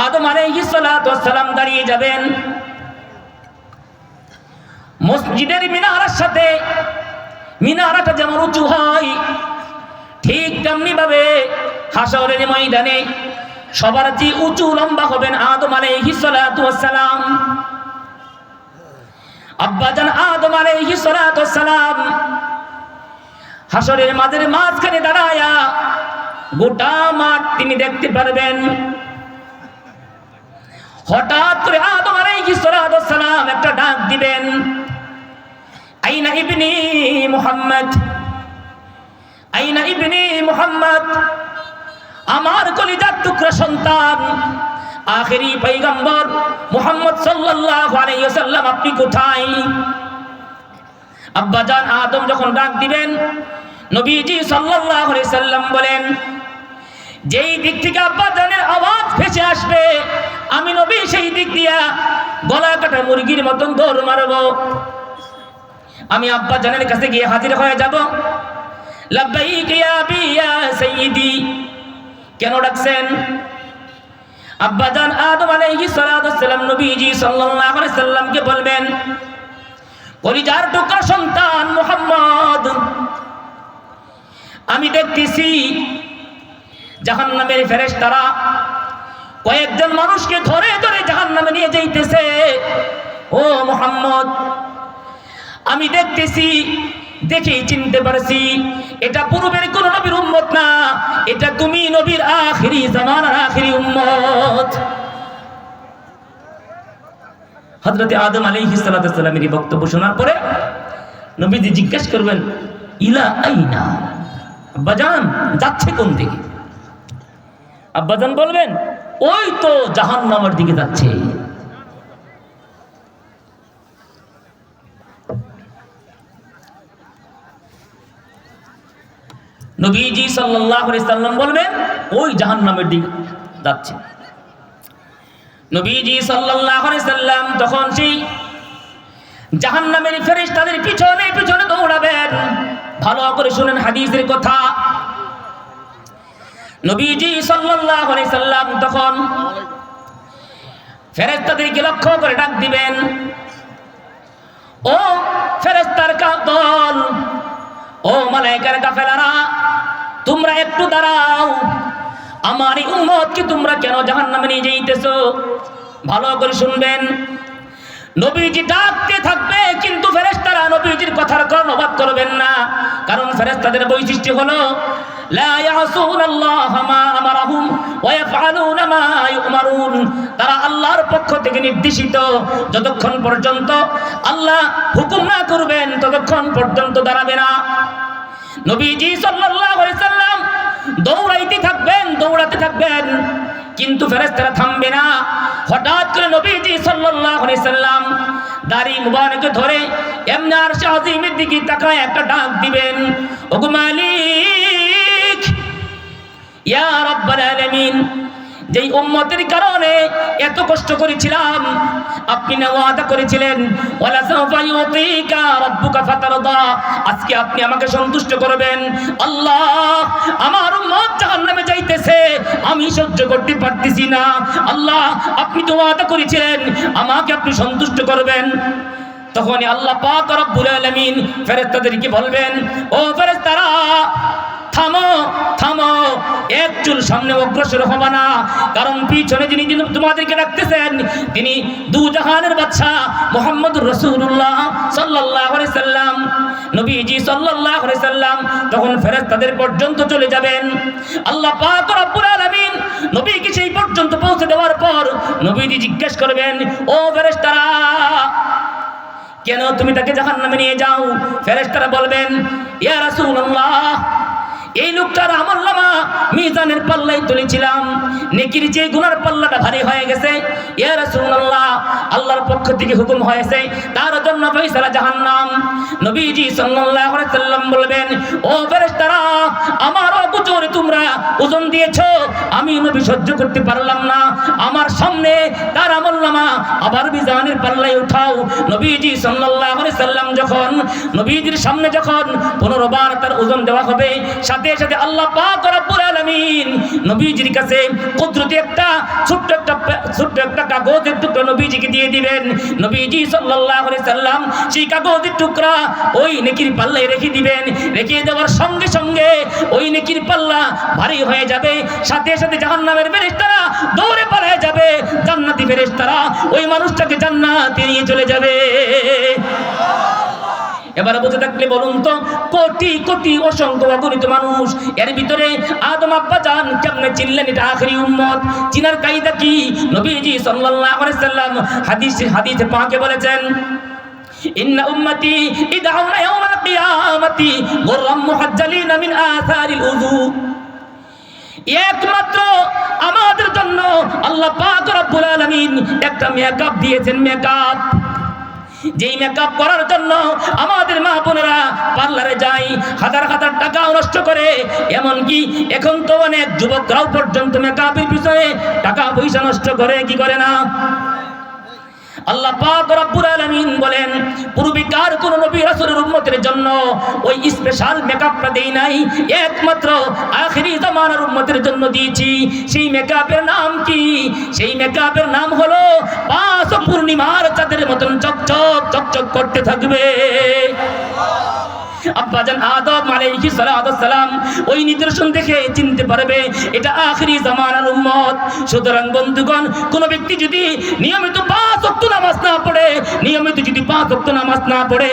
আদম আলাইহিস সালাতু ওয়াস সালাম দাঁড়িয়ে যাবেন। মসজিদের মিনারের সাথে, মিনারটা যেমন উঁচু হয়, ঠিক তেমনি ভাবে হাসরের ময়দানে সবার চেয়ে উঁচু লম্বা হবেন আদম আলাইহিস সালাতু ওয়াস সালাম। আব্বাজান আদম আলাইহিস সালাতু ওয়াস সালাম হাসরের মাঠের মাঝখানে দাঁড়ায়া গোটা মাঠ তিনি দেখতে পারবেন। হঠাৎ করে আদম আলাইহিস সালাতু ওয়াস সালাম একটা ডাক দিবেন, আইনা ইবনি মুহাম্মদ, আইনা ইবনি মুহাম্মদ, আমার কলিজার টুকরা সন্তান, আখেরি পয়গম্বর মুহাম্মদ সাল্লাল্লাহু আলাইহি ওয়াসাল্লাম, আপনি কোথায়? আব্বাজান আদম যখন ডাক দিবেন, নবীজি সাল্লাল্লাহু আলাইহি ওয়াসাল্লাম বলেন, যেই দিক থেকে আব্বাজানের আওয়াজ ভেসে আসবে, আমি নবী সেই দিক দিয়া গলা কাটা মুরগির মতন দৌড় মারব। আমি আব্বাজানের কাছে গিয়ে হাজির হয়ে যাব। লাব্বাইক ইয়া আবি ইয়া সাইয়্যিদি, কেন ডাকছেন? আব্বাজান আদম আলাইহিস সালাতু ওয়াস সালাম নবীজি সাল্লাল্লাহু আলাইহি সাল্লামকে বলবেন, কলিজার টুকরা সন্তান মুহাম্মদ, আমি দেখতেছি জাহান্নামের ফেরেশতারা কয়েকজন মানুষকে ধরে ধরে জাহান্নামে নিয়ে যাইতেছে। ও মুহাম্মদ, আমি দেখতেছি, দেখেই চিনতে পারছি এটা পূর্বের কোন নবীর উম্মত না, এটা তুমি নবীর আখিরি জামানার আখিরি উম্মত। হযরত আদম আলাইহিস সালাতু ওয়াস সালামের বক্তব্য শোনার পরে নবীজি জিজ্ঞেস করবেন, ইলা আইনা, আব্বাজান যাচ্ছে কোন দিকে? আব্বাজান বলবেন, ওই তো জাহান্নামের দিকে যাচ্ছে। নবীজি সাল্লাল্লাহু আলাইহি সাল্লাম বলবেন, ওই জাহান্নামের দিকে যাচ্ছে। নবীজি সাল্লাল্লাহু আলাইহি সাল্লাম তখন সেই জাহান্নামের ফেরেশতাদের পিছনে পিছনে দৌড়াবেন। ভালো করে শুনেন হাদিসের কথা। নবীজি সাল্লাল্লাহু আলাইহি সাল্লাম তখন ফেরেশতাদেরকে লক্ষ্য করে ডাক দিবেন, ও ফেরেশতার দল, ও মালায়েকার কাফেলারা, তোমরা একটু দাঁড়াও। আমার এই উম্মতকে তোমরা কেন জাহান্নামে নিয়ে যাইতেছো? ভালো করে শুনবেন। নবীজি ডাকতে থাকবে, কিন্তু ফেরেশতারা নবীজির কথার কর্ণপাত করবেন না। কারণ ফেরেশতাদের বৈশিষ্ট্য হলো লা ইয়াসুনাল্লাহা মা আমারাহুম ওয়া ইয়াফআলুনা মা ইউমারুন। তারা আল্লাহর পক্ষ থেকে নির্দেশিত যতক্ষণ পর্যন্ত আল্লাহ হুকুম না করবেন ততক্ষণ পর্যন্ত দাঁড়াবে না। নবীজি সাল্লাল্লাহু আলাইহি সাল্লাম দৌড়াইতে থাকবেন, দৌড়াতে থাকবেন, কিন্তু ফেরেশতারা থামবে না। হঠাৎ করে নবীজি সাল্লাল্লাহু আলাইহি সাল্লাম দাড়ি মুবারক ধরে এমনি আরশে আজিমের দিকে তাকায় একটা ডাক দিবেন, ওগো মালিক, ইয়া রাব্বাল আলামিন, যেই উম্মতের কারণে এত কষ্ট করেছিলাম, আপনি না ওয়াদা করেছিলেন ওয়ালা সাওফা ইউতিকা রাব্বুকা ফাতারদা, আজকে আপনি আমাকে সন্তুষ্ট করবেন। আল্লাহ, আমার উম্মত জাহান্নামে যাইতেছে, আমি সহ্য করতে পারতেছি না। আল্লাহ, আপনি তো ওয়াদা করেছিলেন আমাকে আপনি সন্তুষ্ট করবেন। তখন আল্লাহ পাক রব্বুল আলামিন ফেরেশতাদেরকে বলবেন, ও ফেরেশতারা, থামো থামো, এক চুল সামনে অগ্রসর হবে না, কারণ পিছনে যিনি তোমাদেরকে ডাকতেছেন তিনি দুজাহানের বাদশা মুহাম্মদুর রাসূলুল্লাহ সাল্লাল্লাহু আলাইহি সাল্লাম, নবীজি সাল্লাল্লাহু আলাইহি সাল্লাম। তখন ফেরেশতাদের পর্যন্ত চলে যাবেন। আল্লাহ পাক রব্বুল আলামিন নবীকে সেই পর্যন্ত পৌঁছে দেওয়ার পর নবীজি জিজ্ঞেস করবেন, ও ফেরেশতারা, কেন তুমি তাকে জাহান্নামে নিয়ে যাও? ফেরেশতারা বলবেন, ইয়া রাসূলুল্লাহ, এই লোকটার আমলনামা মিজানের পাল্লায় তুলেছিলাম, নেকির যে গুনার পাল্লাটা ভারী হয়ে গেছে। ইয়া রাসূলুল্লাহ, আল্লাহর পক্ষ থেকে হুকুম হয়েছে তার জন্য ফয়সালা জাহান্নাম। নবীজি সাল্লাল্লাহু আলাইহি সাল্লাম বলবেন, ও ফেরেশতারা, আমার অবুজরে তোমরা ওজন দিয়েছো, আমি নবী সহ্য করতে পারলাম না, আমার সামনে তার আমলনামা আবার মিজানের পাল্লায় উঠাও। নবীজি সাল্লাল্লাহু আলাইহি সাল্লাম যখন নবীজির সামনে যখন 15 বার তার ওজন দেওয়া হবে, সাথে সাথে আল্লাহ পাক রব্বুল আলামিন নবীজির কাছে কুদরতি একটা ছোট্ট একটা কাগজের টুকরা নবীজিকে দিয়ে দিবেন। নবীজি সাল্লাল্লাহু আলাইহি সাল্লাম সেই কাগজের টুকরা ওই নেকির পাল্লায় রেখে দিবেন। রেখে দেওয়ার সঙ্গে সঙ্গে ওই নেকির পাল্লা ভারী হয়ে যাবে, সাথে সাথে জাহান্নামের ফেরেশতারা দৌড়ে পালিয়ে যাবে, জান্নাতি ফেরেশতারা ওই মানুষটাকে জান্নাতে নিয়ে চলে যাবে। এবার বুঝে থাকলে বলুন তো, কোটি কোটি অসংখ্য অগণিত মানুষ, এর ভিতরে আদম আব্বা জান কেমনে চিনলেন এটা আখেরি উম্মত? চিনার কায়দা কি? নবীজি সাল্লাল্লাহু আলাইহি সাল্লাম হাদিসে পাকে বলেছেন, ইন্না উম্মতি ইদআউনা ইয়াওমাল কিয়ামাতি গুররাম মুহাজ্জালিনা মিন আসারিল উযু। একমাত্র আমাদের জন্য আল্লাহ পাক রব্বুল আলামিন একটা মেকআপ দিয়েছেন, মেকআপ, যেই মেকআপ করার জন্য আমাদের মা বোনেরা পার্লারে যায়, হাজার হাজার টাকাও নষ্ট করে। এমনকি এখন তো অনেক যুবকরাও পর্যন্ত মেকআপের পিছনে টাকা পয়সা নষ্ট করে, কি করে না? আল্লাহ পাক রব্বুল আলামিন বলেন, পূর্বিকার কোন নবী রাসূলের উম্মতের জন্য ওই স্পেশাল মেকআপটা দেই নাই, একমাত্র আখেরি জামানার উম্মতের জন্য দিয়েছি। সেই মেকআপের নাম কি? সেই মেকআপের নাম হলো 5 পূর্ণিমার চাঁদের মতন চকচক চকচক করতে থাকবে। আব্বাজান আদম আলাইহিস সালাম ওই নিদর্শন দেখে চিনতে পারবে এটা আখেরি জামানার উম্মত। সুতরাং বন্ধুগণ, কোন ব্যক্তি যদি নিয়মিত 5 ওয়াক্ত নামাজ না পড়ে,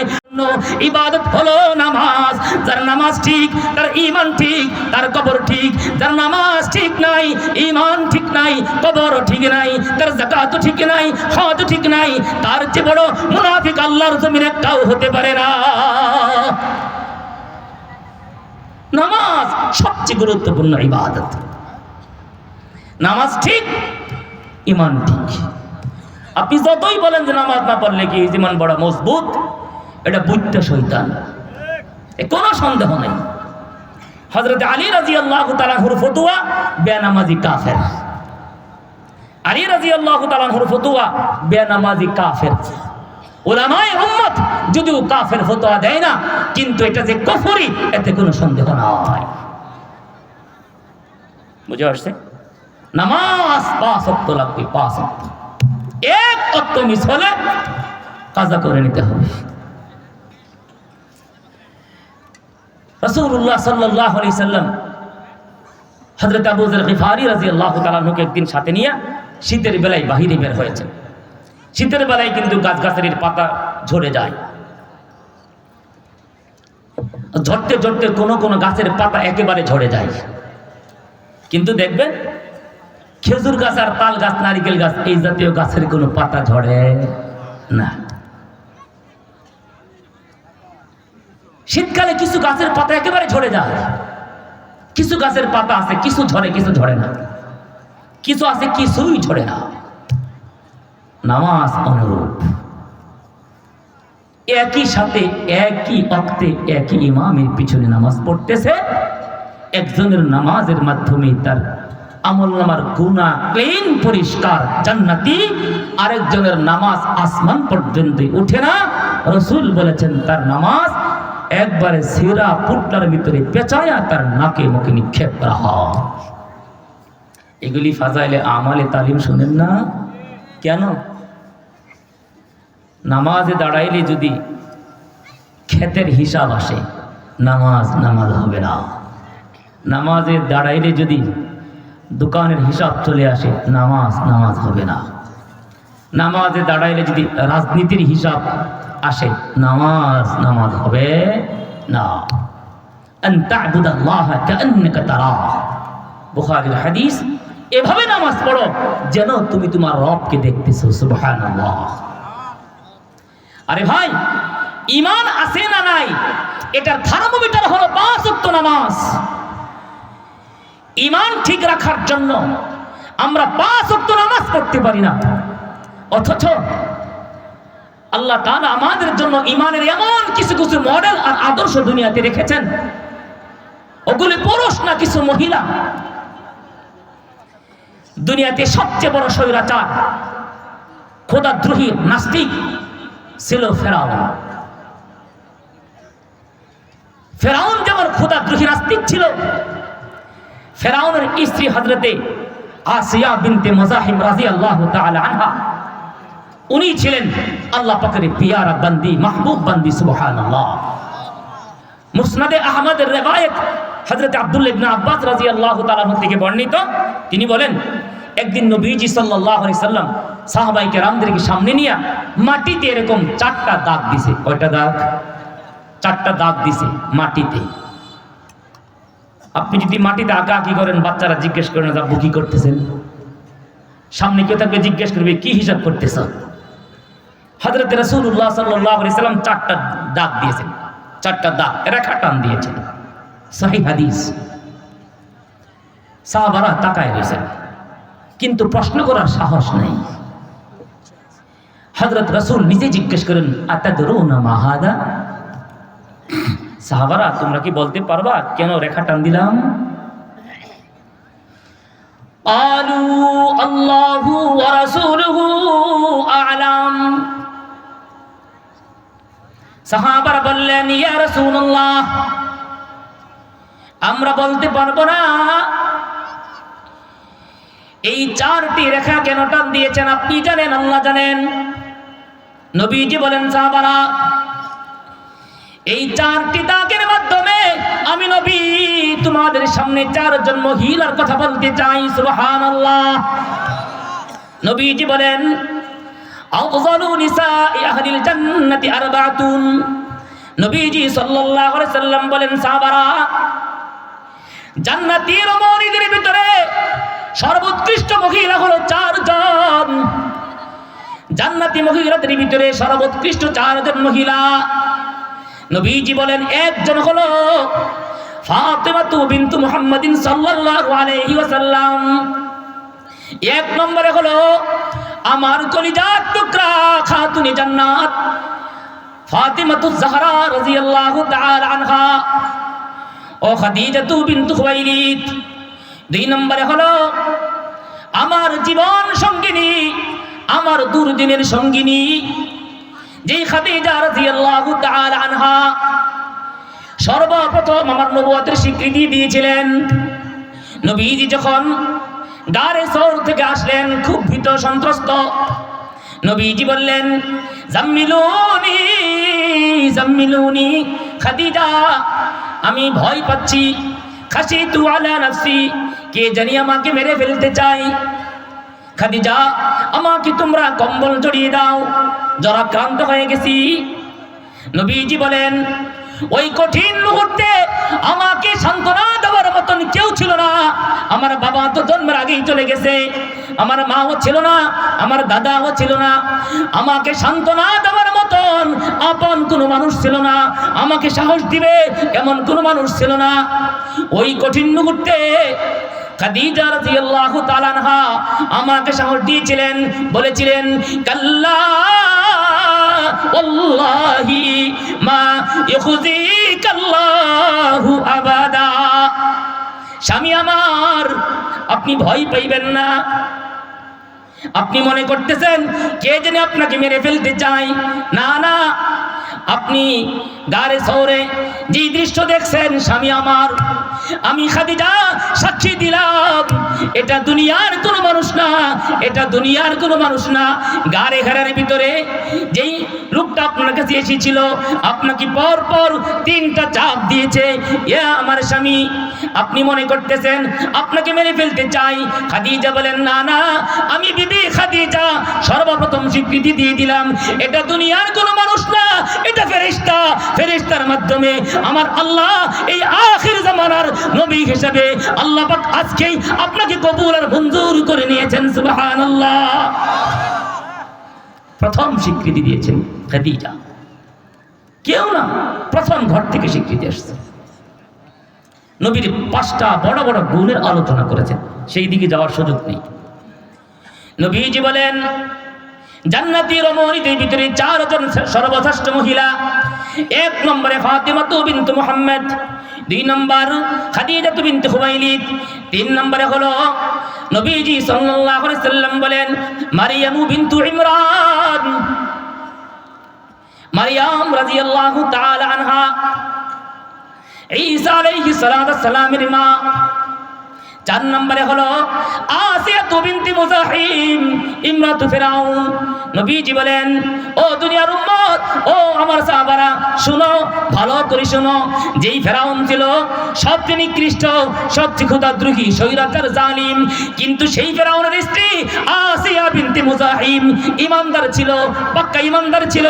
ইবাদত হলো নামাজ। যার নামাজ ঠিক তার ঈমান ঠিক, তার কবর ঠিক। যার নামাজ ঠিক নাই, ঈমান ঠিক নাই, কবর ঠিক নাই, তার যাকাত ঠিক নাই, হজ ঠিক নাই, তার চেয়ে বড় মুনাফিক আল্লাহর জমিনে একটাও হতে পারে না। নামাজ সবচেয়ে গুরুত্বপূর্ণ ইবাদত। নামাজ ঠিক, ঈমান ঠিক। আপনি যতই বলেন যে নামাজ না পড়লে কি ঈমান বড় মজবুত, এটা বুঝতে শয়তান, কোনো সন্দেহ নাই। হযরত আলী রাদিয়াল্লাহু তাআলা আনহুর ফতোয়া, বেনামাজি কাফের। আলী রাদিয়াল্লাহু তাআলা আনহুর ফতোয়া, বেনামাজি কাফের। উলামায়ে উম্মত যদিও কাফের ফতোয়া দেয় না, কিন্তু এটা যে কুফরি এতে কোনো সন্দেহ নাই। বুঝে আসছে? নামাজ 5 ওয়াক্ত লাগবে, 5 ওয়াক্ত। 1 ওয়াক্ত মিস হলে কাজা করে নিতে হবে। রাসূলুল্লাহ সাল্লাল্লাহু আলাইহি সাল্লাম হযরত আবু যর গিফারি রাদিয়াল্লাহু তাআলা আনহুকে একদিন সাথে নিয়ে শীতের বেলায় বাহিরে বের হয়েছেন। শীতের বেলায় কিন্তু গাছগাছালির পাতা ঝরে যায়, ঝরতে ঝরতে কোনো কোনো গাছের পাতা একেবারে ঝরে যায়। কিন্তু দেখবেন খেজুর গাছ আর তাল গাছ, নারিকেল গাছ, এই জাতীয় গাছের কোনো পাতা ঝরে না। শীতকালে কিছু গাছের পাতা একেবারে ঝরে যায়, কিছু গাছের পাতা আছে কিছু ঝরে কিছু ঝরে না, কিছু আছে কিছুই ঝরে না। নামাজ অনুরূপ, একই সাথে একই ওয়াক্তে একই ইমামের পিছনে নামাজ পড়তেছে, একজনের নামাজের মাধ্যমে তার আমলনামার গুনাহ ক্লিন পরিষ্কার জান্নাতি, আরেকজনের নামাজ আসমান পর্যন্ত উঠে না। রাসূল বলেছেন তার নামাজ একবারে সিরা পুটলার ভিতরে পেঁচায়া তার নাকে মুখে নিক্ষেপ করা হয়। এগুলি ফাজাইলে আমালে তালিম শুনেন না কেন? নামাজে দাঁড়াইলে যদি ক্ষেতের হিসাব আসে নামাজ নামাজ হবে না। নামাজে দাঁড়াইলে যদি দোকানের হিসাব চলে আসে নামাজ নামাজ হবে না। নামাজে দাঁড়াইলে যদি রাজনীতির হিসাব আসে নামাজ নামাজ হবে না। আন তা'বুদাল্লাহা কাআন্নাকা তারাহ, বুখারীর হাদিস। এভাবে নামাজ পড়ো যেন তুমি তোমার রবকে দেখতেছো। সুবহানাল্লাহ। আরে ভাই, ঈমান আছে না নাই এটার থার্মোমিটার হলো 5 ওয়াক্ত নামাজ। ঈমান ঠিক রাখার জন্য আমরা 5 ওয়াক্ত নামাজ পড়তে পারি না, অথচ আল্লাহ তাআলা আমাদের জন্য ঈমানের এমন কিছু কিছু মডেল আর আদর্শ দুনিয়াতে রেখেছেন। ওগুলি পুরুষ না কিছু মহিলা। দুনিয়াতে সবচেয়ে বড় স্বৈরাচার, খোদাদ্রোহী নাস্তিক ছিল ফেরাউন। ফেরাউন যেমন খোদাদ্রোহী নাস্তিক ছিল, ফেরাউনের স্ত্রী হযরতে আসিয়া বিনতে মুযাহিম রাদিয়াল্লাহু তাআলা আনহা, উনি ছিলেন আল্লাহ পাকের পিয়ারা বান্দি, মাহবুব বান্দি। সুবহানাল্লাহ। মুসনাদে আহমদের রিওয়ায়াত হযরত আব্দুল্লাহ ইবনে আব্বাস রাদিয়াল্লাহু তাআলা থেকে বর্ণিত, তিনি বলেন একদিন নবীজি সাল্লাল্লাহু আলাইহি সাল্লাম সাহাবায়ে কেরামদেরকে সামনে নিয়ে মাটিতে এরকম 4টা দাগ দিছে। কয়টা দাগ? 4টা দাগ দিছে মাটিতে। আপনি যদি মাটিতে আঁকা কি করেন, বাচ্চারা জিজ্ঞেস করেন আব্বু কি করতেছেন? সামনে কেউ থাকবে জিজ্ঞেস করবে কি হিসাব করতেছ? হযরত রাসূলুল্লাহ সাল্লাল্লাহু আলাইহি সাল্লাম 4টা দাগ দিয়েছেন, 4টা দাগ রেখা টান দিয়েছেন। সহিহ হাদিস। সাহাবারা তাকায় রয়েছেন, কিন্তু প্রশ্ন করার সাহস নাই। হযরত রাসূল নিজে জিজ্ঞেস করেন আতাদরুনা মা হাদা? সাহাবারা তোমরা কি বলতে পারবা কেন রেখা টান দিলাম? আলু আল্লাহু ওয়া রাসূলুহু আ'লাম। সাহাবারা বললেন ইয়া রাসূলুল্লাহ, আমরা বলতে পারবো না এই 4টি রেখা কেন টান দিয়েছেন, আপনি জানেন, আল্লাহ জানেন। নবীজি বলেন সাহাবারা এই 4টি দাগের মাধ্যমে আমি নবী তোমাদের সামনে 4 জন মহিলার কথা বলতে চাই। সুবহানাল্লাহ। নবীজি বলেন আফযালু নিসাই আহলিল জান্নাতি আরবাতুন। নবীজি সাল্লাল্লাহু আলাইহি সাল্লাম বলেন সাহাবারা জান্নাতি রমণীদের ভিতরে সর্বোৎকৃষ্ট মহিলা হলো 4 জন। জান্নাতি মহিলাদের ভিতরে সর্বোৎকৃষ্ট 4 জন মহিলা। নবীজি বলেন একজন হলো ফাতিমা বিনতু মুহাম্মাদিন সাল্লাল্লাহু আলাইহি ওয়াসাল্লাম। 1 নম্বরে হলো আমার কলিজার টুকরা খাতুনে জান্নাত ফাতিমাতুজ জাহরা রাদিয়াল্লাহু তাআলা আনহা ও খাদিজাতু বিনতু খুয়াইলিদ। 2 নম্বরে হলো আমার জীবন সঙ্গিনী, আমার দুর্দিনের সঙ্গিনী যে খাদিজা রাদিয়াল্লাহু তাআলা আনহা সর্বপ্রথম আমার নবুয়তের স্বীকৃতি দিয়েছিলেন। নবীজি যখন গারে সওর থেকে আসলেন খুব ভীত সন্ত্রস্ত, নবীজি বললেন জাম্মিলুনি জাম্মিলুনি, খাদিজা আমি ভয় পাচ্ছি, খাশিতু আলা নাফসি কে জানি আমাকে মেরে ফেলতে চাই। খাদিজা, আমাকে তোমরা কম্বল জড়িয়ে দাও, জরাক্রান্ত হয়ে গেছি। নবীজি বলেন, ওই কঠিন মুহূর্তে আমাকে সান্ত্বনা দেওয়ার মতন কেউ ছিল না। আমার বাবা তো জন্মের আগেই চলে গেছে, আমার মাও ছিল না, আমার দাদাও ছিল না। আমাকে সান্ত্বনা দেওয়ার মতন আপন কোনো মানুষ ছিল না, আমাকে সাহস দিবে এমন কোনো মানুষ ছিল না। ওই কঠিন মুহূর্তে খাদিজা রাদিয়াল্লাহু তাআলা আনহা আমাকে সাহস দিয়েছিলেন, বলেছিলেন, কাল্লা ওয়াল্লাহি মা ইউখজিকাল্লাহু আবাদা। স্বামী আমার, আপনি ভয় পাইবেন না। আপনি মনে করতেছেন কে যেন আপনাকে মেরে ফেলতে চায়, না না, আপনি গারে সৌরে যে দৃশ্য দেখছেন স্বামী আমার, আমি খাদিজা সাক্ষী দিলাম, এটা দুনিয়ার কোনো মানুষ না, এটা দুনিয়ার কোনো মানুষ না। গারে ঘরের ভিতরে যেই লোকটা আপনার কাছে এসেছিল, আপনাকে পর পর 3টা চাপ দিয়েছে, ইয়া আমার স্বামী, আপনি মনে করতেছেন আপনাকে মেরে ফেলতে চাই। খাদিজা বলেন, না না, আমি বিবি খাদিজা সর্বপ্রথম স্বীকৃতি দিয়ে দিলাম, এটা দুনিয়ার কোনো মানুষ না, এটা ফেরেশতা। ফেরেশতার মাধ্যমে আমার আল্লাহ এই আখির জামানার নবী হিসেবে আল্লাহ পাক আজকেই আপনাকে কবুল আর মঞ্জুর করে নিয়েছেন। সুবহানাল্লাহ। প্রথম স্বীকৃতি দিয়েছেন খাদিজা, কেউ না, প্রথম ঘর থেকে স্বীকৃতি আসছে। নবীর 5টা বড় বড় গুণের আলোচনা করেছেন, সেই দিকে যাওয়ার সুযোগ নেই। নবীজি বলেন, জান্নাতি রমণীদের ভিতরে 4 জন সর্বশ্রেষ্ঠ মহিলা। 1 নম্বরে ফাতিমা বিনতে মুহাম্মদ, 2 নম্বর খাদিজা বিনতে খুয়াইলিদ, 3 নম্বরে হলো নবীজি সাল্লাল্লাহু আলাইহি সাল্লাম বলেন মারিয়াম বিনতু ইমরান, মারিয়াম রাদিয়াল্লাহু তাআলা আনহা, ঈসা আলাইহিস সালামের মা। 4 নম্বরে হলো আসিয়া বিনতে মুযাহিম, ইমরাতু ফিরাউন। নবীজি বলেন, ও দুনিয়ার উম্মত, ও আমার সাহাবারা, শুনো, ভালো করে শুনো, যেই ফিরাউন ছিল সবচেয়ে নিকৃষ্ট, সবচেয়ে ক্ষুধাদ্রোহী, স্বৈরাচার, জালিম, কিন্তু সেই ফিরাউনের স্ত্রী আসিয়া বিনতে মুযাহিম ইমানদার ছিল, পাক্কা ইমানদার ছিল।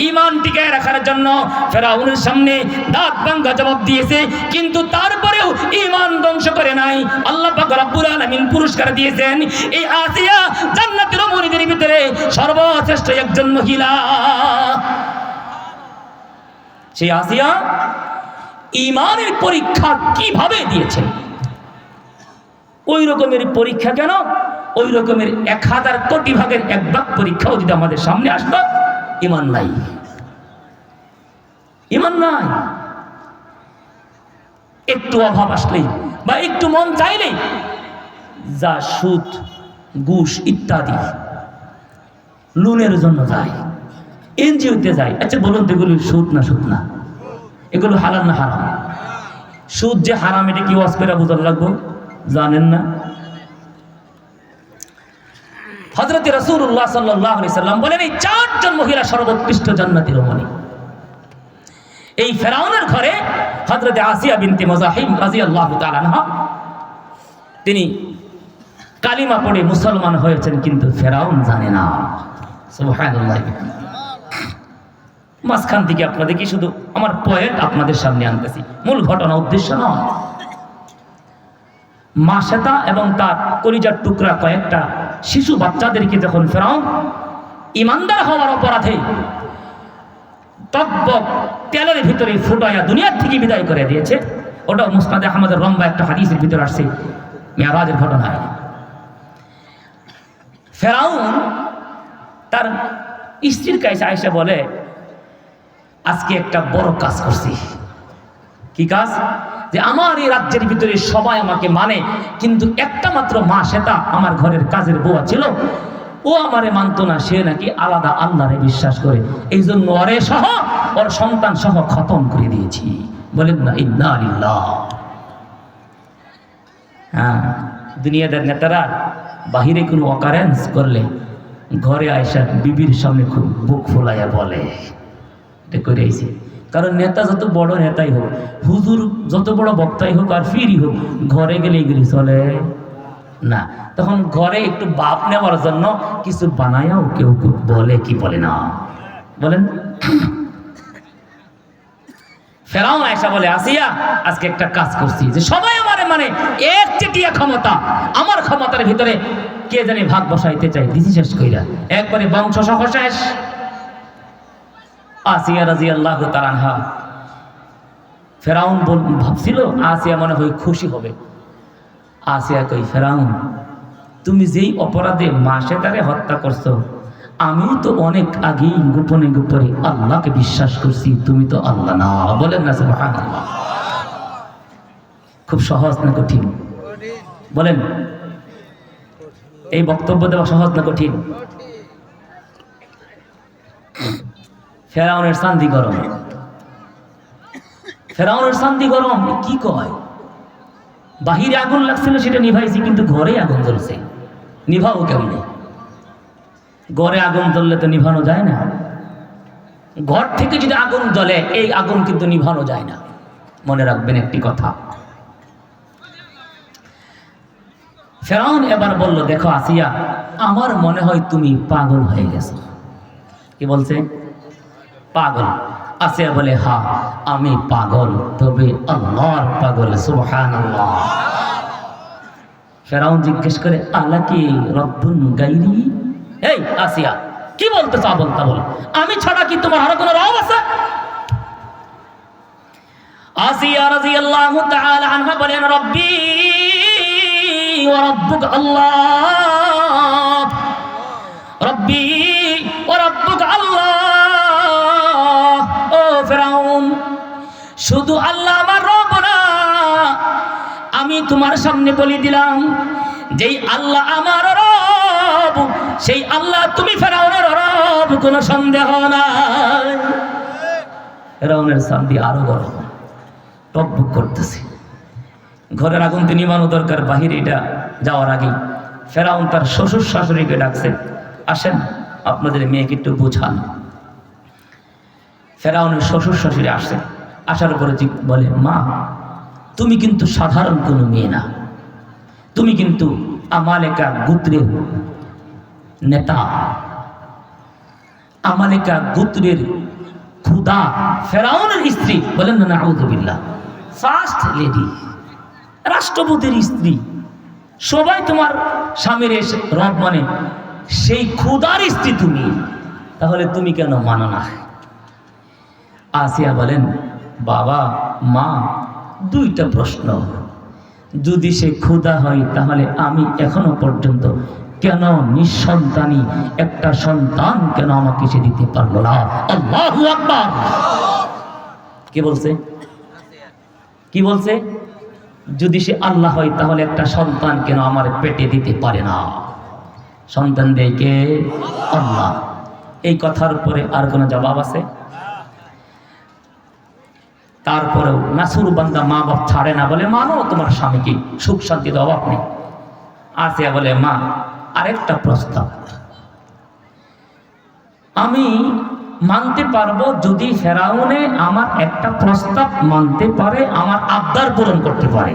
ঈমান টিকায় রাখার জন্য ফিরাউনের সামনে দাঁত ভাঙা জবাব দিয়েছে, কিন্তু তারপরেও ঈমান ধ্বংস করে নাই। আল্লাহ পাক রব্বুল আলামিন পুরস্কার দিয়েছেন, এই আসিয়া জান্নাতের রমণীদের ভিতরে সর্বশ্রেষ্ঠ একজন মহিলা। সেই আসিয়া ঈমানের পরীক্ষা কিভাবে দিয়েছেন? ওই রকমের পরীক্ষা কেন, ওই রকমের 1000 কোটি ভাগের 1 ভাগ পরীক্ষাও যদি আমাদের সামনে আসতো, ঈমান নাই, ঈমান নাই। একটু অভাব আসলেই বা একটু মন চাইলেই যা সুদ, ঘুষ ইত্যাদি, লোনের জন্য যায়, এনজিওতে যায়। আচ্ছা বলুন তো, এগুলো সুদ না সুদ না? এগুলো হালাল না হারাম? সুদ যে হারাম এটা কি ওয়াজ করে বুঝার লাগবো? জানেন না? হযরত রাসূলুল্লাহ সাল্লাল্লাহু আলাইহি সাল্লাম বলেন, এই 4 জন মহিলা সর্বোৎকৃষ্ট জান্নাতি রমণী। এই ফেরাউনের ঘরে হযরত আসিয়া বিনতে মুযাহিম রাদিয়াল্লাহু তাআলা আনহা, তিনি কালিমা পড়ে মুসলমান হয়েছেন, কিন্তু ফেরাউন জানে না। সুবহানাল্লাহ। মাঝখান থেকে আপনাদেরকে শুধু আমার পয়েন্ট আপনাদের সামনে আনতেছি, মূল ঘটনা উদ্দেশ্য নয়। মা শ্বেতা এবং তার কলিজার টুকরা কয়েকটা শিশু বাচ্চাদেরকে যখন ফেরাউন ইমানদার হওয়ার অপরাধে টকবক তেলের ভিতরে ফুটাইয়া দুনিয়ার থেকে বিদায় করে দিয়েছে, ওটা মুসনাদে আহমদের লম্বা একটা হাদিসের ভিতরে আসছে, মেরাজের ঘটনায়। ফেরাউন তার স্ত্রীর কাছে আয়েশা বলে, আজকে একটা বড় কাজ করছি। কি কাজ? যে আমার এই রাজ্যের ভিতরে সবাই আমাকে মানে, কিন্তু একটা মাত্র মা শ্বেতা আমার ঘরের কাজের বুয়া ছিল, ও আমারে মানতো না, সে নাকি আলাদা আল্লাহরে বিশ্বাস করে, এই জন্য ওরে সহ ওর সন্তান সহ খতম করে দিয়েছি। বলেন না ইন্না লিল্লাহ। হ্যাঁ, দুনিয়াদার নেতারা বাহিরে কোনো অকারেন্স করলে ঘরে আয়েশা বিবির সামনে খুব বুক ফুলাইয়া বলে, এটা করে আইছে, কারণ নেতা যত বড় নেতাই হোক, হুজুর যত বড় বক্তাই হোক আর ফিরি হোক, ঘরে গেলে এগুলি চলে না। তখন ঘরে একটু বাপ নেওয়ার জন্য কিছু বানায়াও কেউ কেউ বলে, কি বলে না বলেন। ফেরাউন আয়েশা বলে, আসিয়া আজকে একটা কাজ করছি যে সবাই আমারে মানে একচেটিয়া ক্ষমতা, আমার ক্ষমতার ভিতরে কে জানি ভাগ বসাইতে চাই, দিছি শেষ কইরা একবারে বংশ সহ শেষ। আসিয়া রাদিয়াল্লাহু তাআলা আনহা, ফেরাউন ভাবছিল আসিয়া মনে হয় খুশি হবে। আসিয়া কই, ফেরাউন তুমি যেই অপরাধে মাসে তারে হত্যা করছো, আমিও তো অনেক আগেই গোপনে গোপনে আল্লাহকে বিশ্বাস করছি, তুমি তো আল্লাহ না। বলেন না সুবহানাল্লাহ। খুব সহজ না কঠিন বলেন? এই বক্তব্য দেওয়া সহজ না কঠিন? ফেরাউনের চান্দি গরম, ফেরাউনের চান্দি গরম। কি কয়, বাহিরে আগুন লাগছিল সেটা নিভাইছি, কিন্তু ঘরে আগুন জ্বলছে, নিভাবো কেমনে? ঘরে আগুন জ্বললে তো নিভানো যায় না। ঘর থেকে যদি আগুন জ্বলে, এই আগুন কিন্তু নিভানো যায় না। মনে রাখবেন একটি কথা। ফেরাউন এবার বলল, দেখো আসিয়া, আমার মনে হয় তুমি পাগল হয়ে গেছো। কি বলছে? পাগল। আসিয়া বলে, হ্যাঁ আমি পাগল, তবে আল্লাহর পাগল। সুবহানাল্লাহ। ফেরাউন জিজ্ঞেস করে, আলাকি রব্বুন গায়রি? এই আসিয়া, কি বলতে চা বলতা বল, আমি ছাড়া কি তোমার আর কোনো রব আছে? আসিয়া রাদিয়াল্লাহু তাআলা আনহা বলেন, রব্বি ওয়া রাব্বুক আল্লাহ, রব্বি ওয়া রাব্বুক আল্লাহ। ও ফেরাউন, শুধু আল্লাহ আমার রব না, আমি তোমার সামনে বলে দিলাম, যেই আল্লাহ আমার রব, সেই আল্লাহ তুমি ফেরাউনের রব, কোনো সন্দেহ নাই। ফেরাউনের চান্দি আরো গরম, টকবক করতেছে। ঘরের আগুন তো নিভানো দরকার, বাহিরে এটা যাওয়ার আগে ফেরাউন তার শ্বশুর শাশুড়িকে ডাকছে, আসেন আপনাদের মেয়েকে একটু বোঝান। ফেরাউনের শ্বশুর শাশুড়ি আসে, আসার পরে বলে, মা তুমি কিন্তু সাধারণ কোনো মেয়ে না, তুমি কিন্তু আমালেকা গোত্রের নেতা, আমালেকা গোত্রের খুদা ফেরাউনের স্ত্রী। বলেন না নাউযুবিল্লাহ। ফার্স্ট লেডি, রাষ্ট্রপতির স্ত্রী, সবাই তোমার স্বামীর রব মানে, সেই খুদার স্ত্রী তুমি, তাহলে তুমি কেন মানো না? আসিয়া বলেন, বাবা মা দুইটা প্রশ্ন, যদি সে খুদা হয় তাহলে আমি এখনো পর্যন্ত কেন নিঃসন্তানী একটা সন্তান কেন আমাকে সে দিতে পারলো না? আল্লাহু আকবার। কি বলছে? কি বলছে? যদি সে আল্লাহ হয় তাহলে একটা সন্তান কেন আমার পেটে দিতে পারে না? সন্তান দেয় কে? আল্লাহ। এই কথার পরে আর কোনো জবাব আছে? তারপরেও নাসুর বান্দা মা বাপ ছাড়ে না, বলে, মানো তোমার স্বামীকে, সুখ শান্তির অভাব নেই। আসিয়া বলে, মা আরেকটা প্রস্তাব, আমি মানতে পারবো যদি ফেরাউনে আমার একটা প্রস্তাব মানতে পারে, আমার আবদার পূরণ করতে পারে।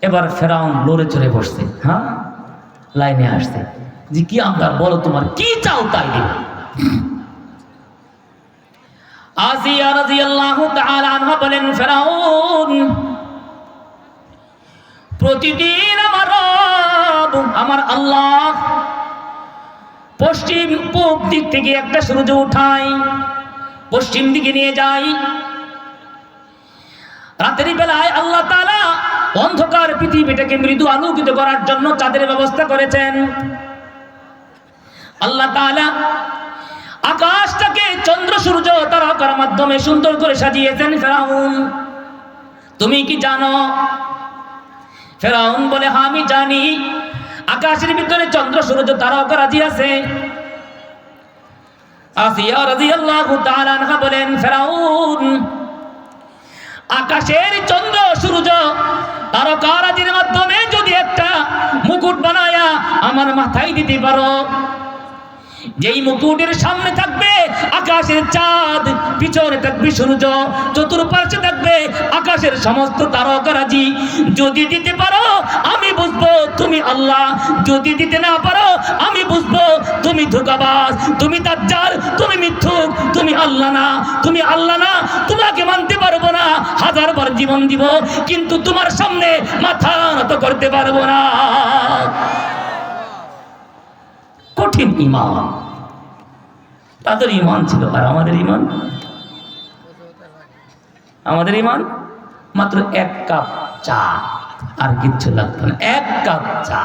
এবার ফেরাউন লড়ে চড়ে বসছে, হ্যাঁ লাইনে আসছে, যে কি আবদার বলো, তোমার কি চাও তাই দিও। আসিয়া রাদিয়াল্লাহু তাআলা আনহা বলেন, ফেরাউন প্রতিদিন আমার রব আমার আল্লাহ পশ্চিম পূব দিক থেকে একটা সূর্য উঠাই, পশ্চিম দিকে নিয়ে যাই। রাতের বেলায় আল্লাহ তাআলা অন্ধকার পৃথিবীটাকে মৃদু আলোকিত করার জন্য চাঁদের ব্যবস্থা করেছেন। আল্লাহ তাআলা আকাশটাকে চন্দ্র সূর্য তারকার মাধ্যমে সুন্দর করে সাজিয়েছেন। ফেরাউন তুমি কি জানো? ফেরাউন বলে, হ্যাঁ আমি জানি, আকাশের ভিতরে চন্দ্র সূর্য তারকা রাজি আছে। আসিয়া রাদিয়াল্লাহু তাআলা আনহা বলেন, ফেরাউন আকাশের চন্দ্র সূর্য তারকা রাজির মাধ্যমে যদি একটা মুকুট বানায়া আমার মাথায় দিতে পারো, যেই মুকুটের সামনে থাকবে আকাশের চাঁদ, পিছনে থাকবে সূর্য, চতুর্পার্শ্বে থাকবে আকাশের সমস্ত তারকারাজি। যদি দিতে পারো আমি বুঝবো তুমি আল্লাহ, যদি দিতে না পারো আমি বুঝবো তুমি ধোঁকাবাজ, তুমি দাজ্জাল, তুমি মিথ্যুক, তুমি আল্লাহ না, তুমি আল্লাহ না, তোমাকে মানতে পারবো না, হাজারবার জীবন দিব কিন্তু তোমার সামনে মাথা নত করতে পারবো না। কঠিন ঈমান, তাদের ঈমান ছিল। আর আমাদের ঈমান মাত্র 1 কাপ চা, আর কিচ্ছু লাগতো না। 1 কাপ চা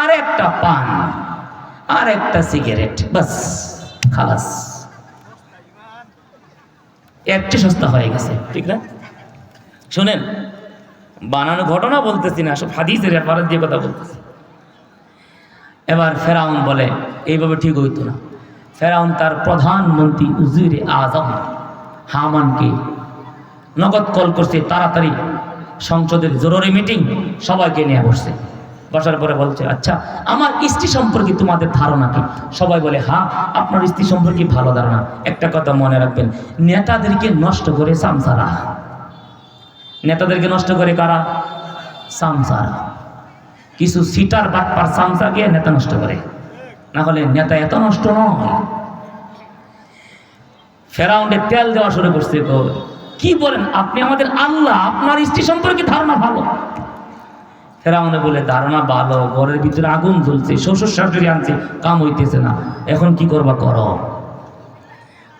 আর একটা পান আর একটা সিগারেট, বাস খালাস। একটু সস্তা হয়ে গেছে, ঠিক না? শুনেন, বানানো ঘটনা বলতেছি না, সব হাদিসের রেফারেন্স দিয়ে কথা বলতেছি। এবার ফেরাউন বলে এইভাবে ঠিক হইতো না। ফেরাউন তার প্রধানমন্ত্রী উজিরে আজম হামানকে নগদ কল করছে, তাড়াতাড়ি সংসদের জরুরি মিটিং, সবাইকে নিয়ে বসছে। বসার পরে বলছে, আচ্ছা আমার স্ত্রী সম্পর্কে তোমাদের ধারণা কি? সবাই বলে, হ্যাঁ আপনার স্ত্রী সম্পর্কে ভালো ধারণা। একটা কথা মনে রাখবেন, নেতাদেরকে নষ্ট করে সামসারা। নেতাদেরকে নষ্ট করে কারা? সামসারা। কিছু সিটার বাটপার সামসা গিয়ে নেতা নষ্ট করে, না হলে নেতা এত নষ্ট নয়। ফেরাউন্ডে তেল দেওয়া শুরু করছে। কি বলেন আপনি? আমাদের আল্লাহ, আপনার স্ত্রী সম্পর্কে ধারণা ভালো। ফেরাউনে বলে, ধারণা ভালো, ঘরের ভিতরে আগুন জ্বলছে, শ্বশুর শাশুড়ি আনছে, কাম হইতেছে না, এখন কি করবা করো।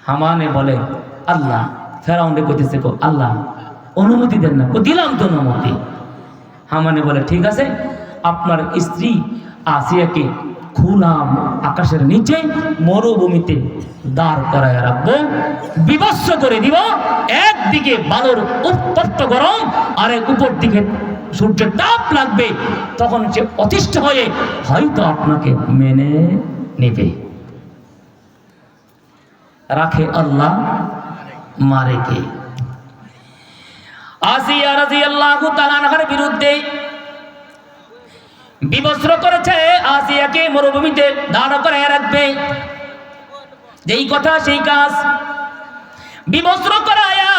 হামানে বলে আল্লাহ, ফেরাউন্ডে কইতেছে আল্লাহ অনুমতি দেন না। দিলাম তো অনুমতি। হামানে বলে ঠিক আছে, আপনার স্ত্রী আসিয়াকে খোলা আকাশের নিচে মরুভূমিতে দাঁড় করায় রাখবো, বিভৎস করে দিব। একদিকে বালুর উত্তপ্ত গরম, আর উপর দিকে সূর্যের তাপ লাগবে, তখন সে অতিষ্ঠ হয়ে হয়তো আপনাকে মেনে নেবে। রাখে আল্লাহ, মারে কে? আসিয়া রাদিয়াল্লাহু তাআলা আনহার বিরুদ্ধে বিবস্ত্র করেছে, আসিয়াকে মরুভূমিতে দাঁড় করায় রাখবে। যেই কথা সেই কাজ। বিবস্ত্র করায়া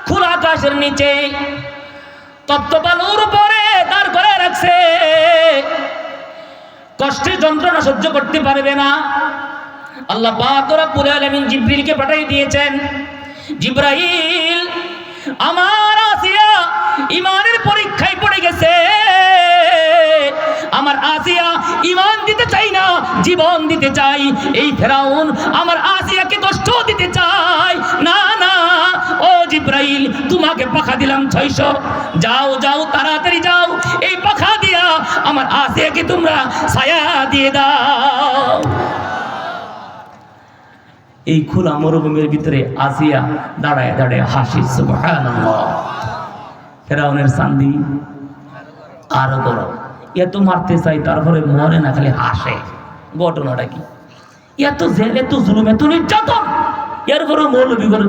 খোলা আকাশের নিচে তপ্ত বালুর উপরে দাঁড় করে রাখছে। কষ্টের যন্ত্রণা সহ্য করতে পারবে না। আল্লাহ পাক রব্বুল আলামিন জিবরিলকে পাঠিয়ে দিয়েছেন। জিবরাইল, আমার আসিয়া ঈমানের পরীক্ষায় পড়ে গেছে, আমার আসিয়া ঈমান দিতে চাই না, জীবন দিতে চাই। এই ফেরাউন আমার আসিয়াকে কষ্ট দিতে চাই না। না ও জিবরাইল, তোমাকে পাখা দিলাম 600, যাও যাও তাড়াতাড়ি যাও, এই পাখা দিয়া আমার আসিয়াকে তোমরা ছায়া দিয়ে দাও। এই খোলা মরুভূমির ভিতরে আসিয়া দাঁড়ায় দাঁড়ায় হাসি, সুবহানাল্লাহ। ফেরাউনের চান্দি আরো গরম, এত মারতে চাই তারপরে মরে না, খালি হাসে। ঘটনাটা কি? এত জেল, এত জুলুম, এত নির্যাতন, এরপরে মৌলবীগর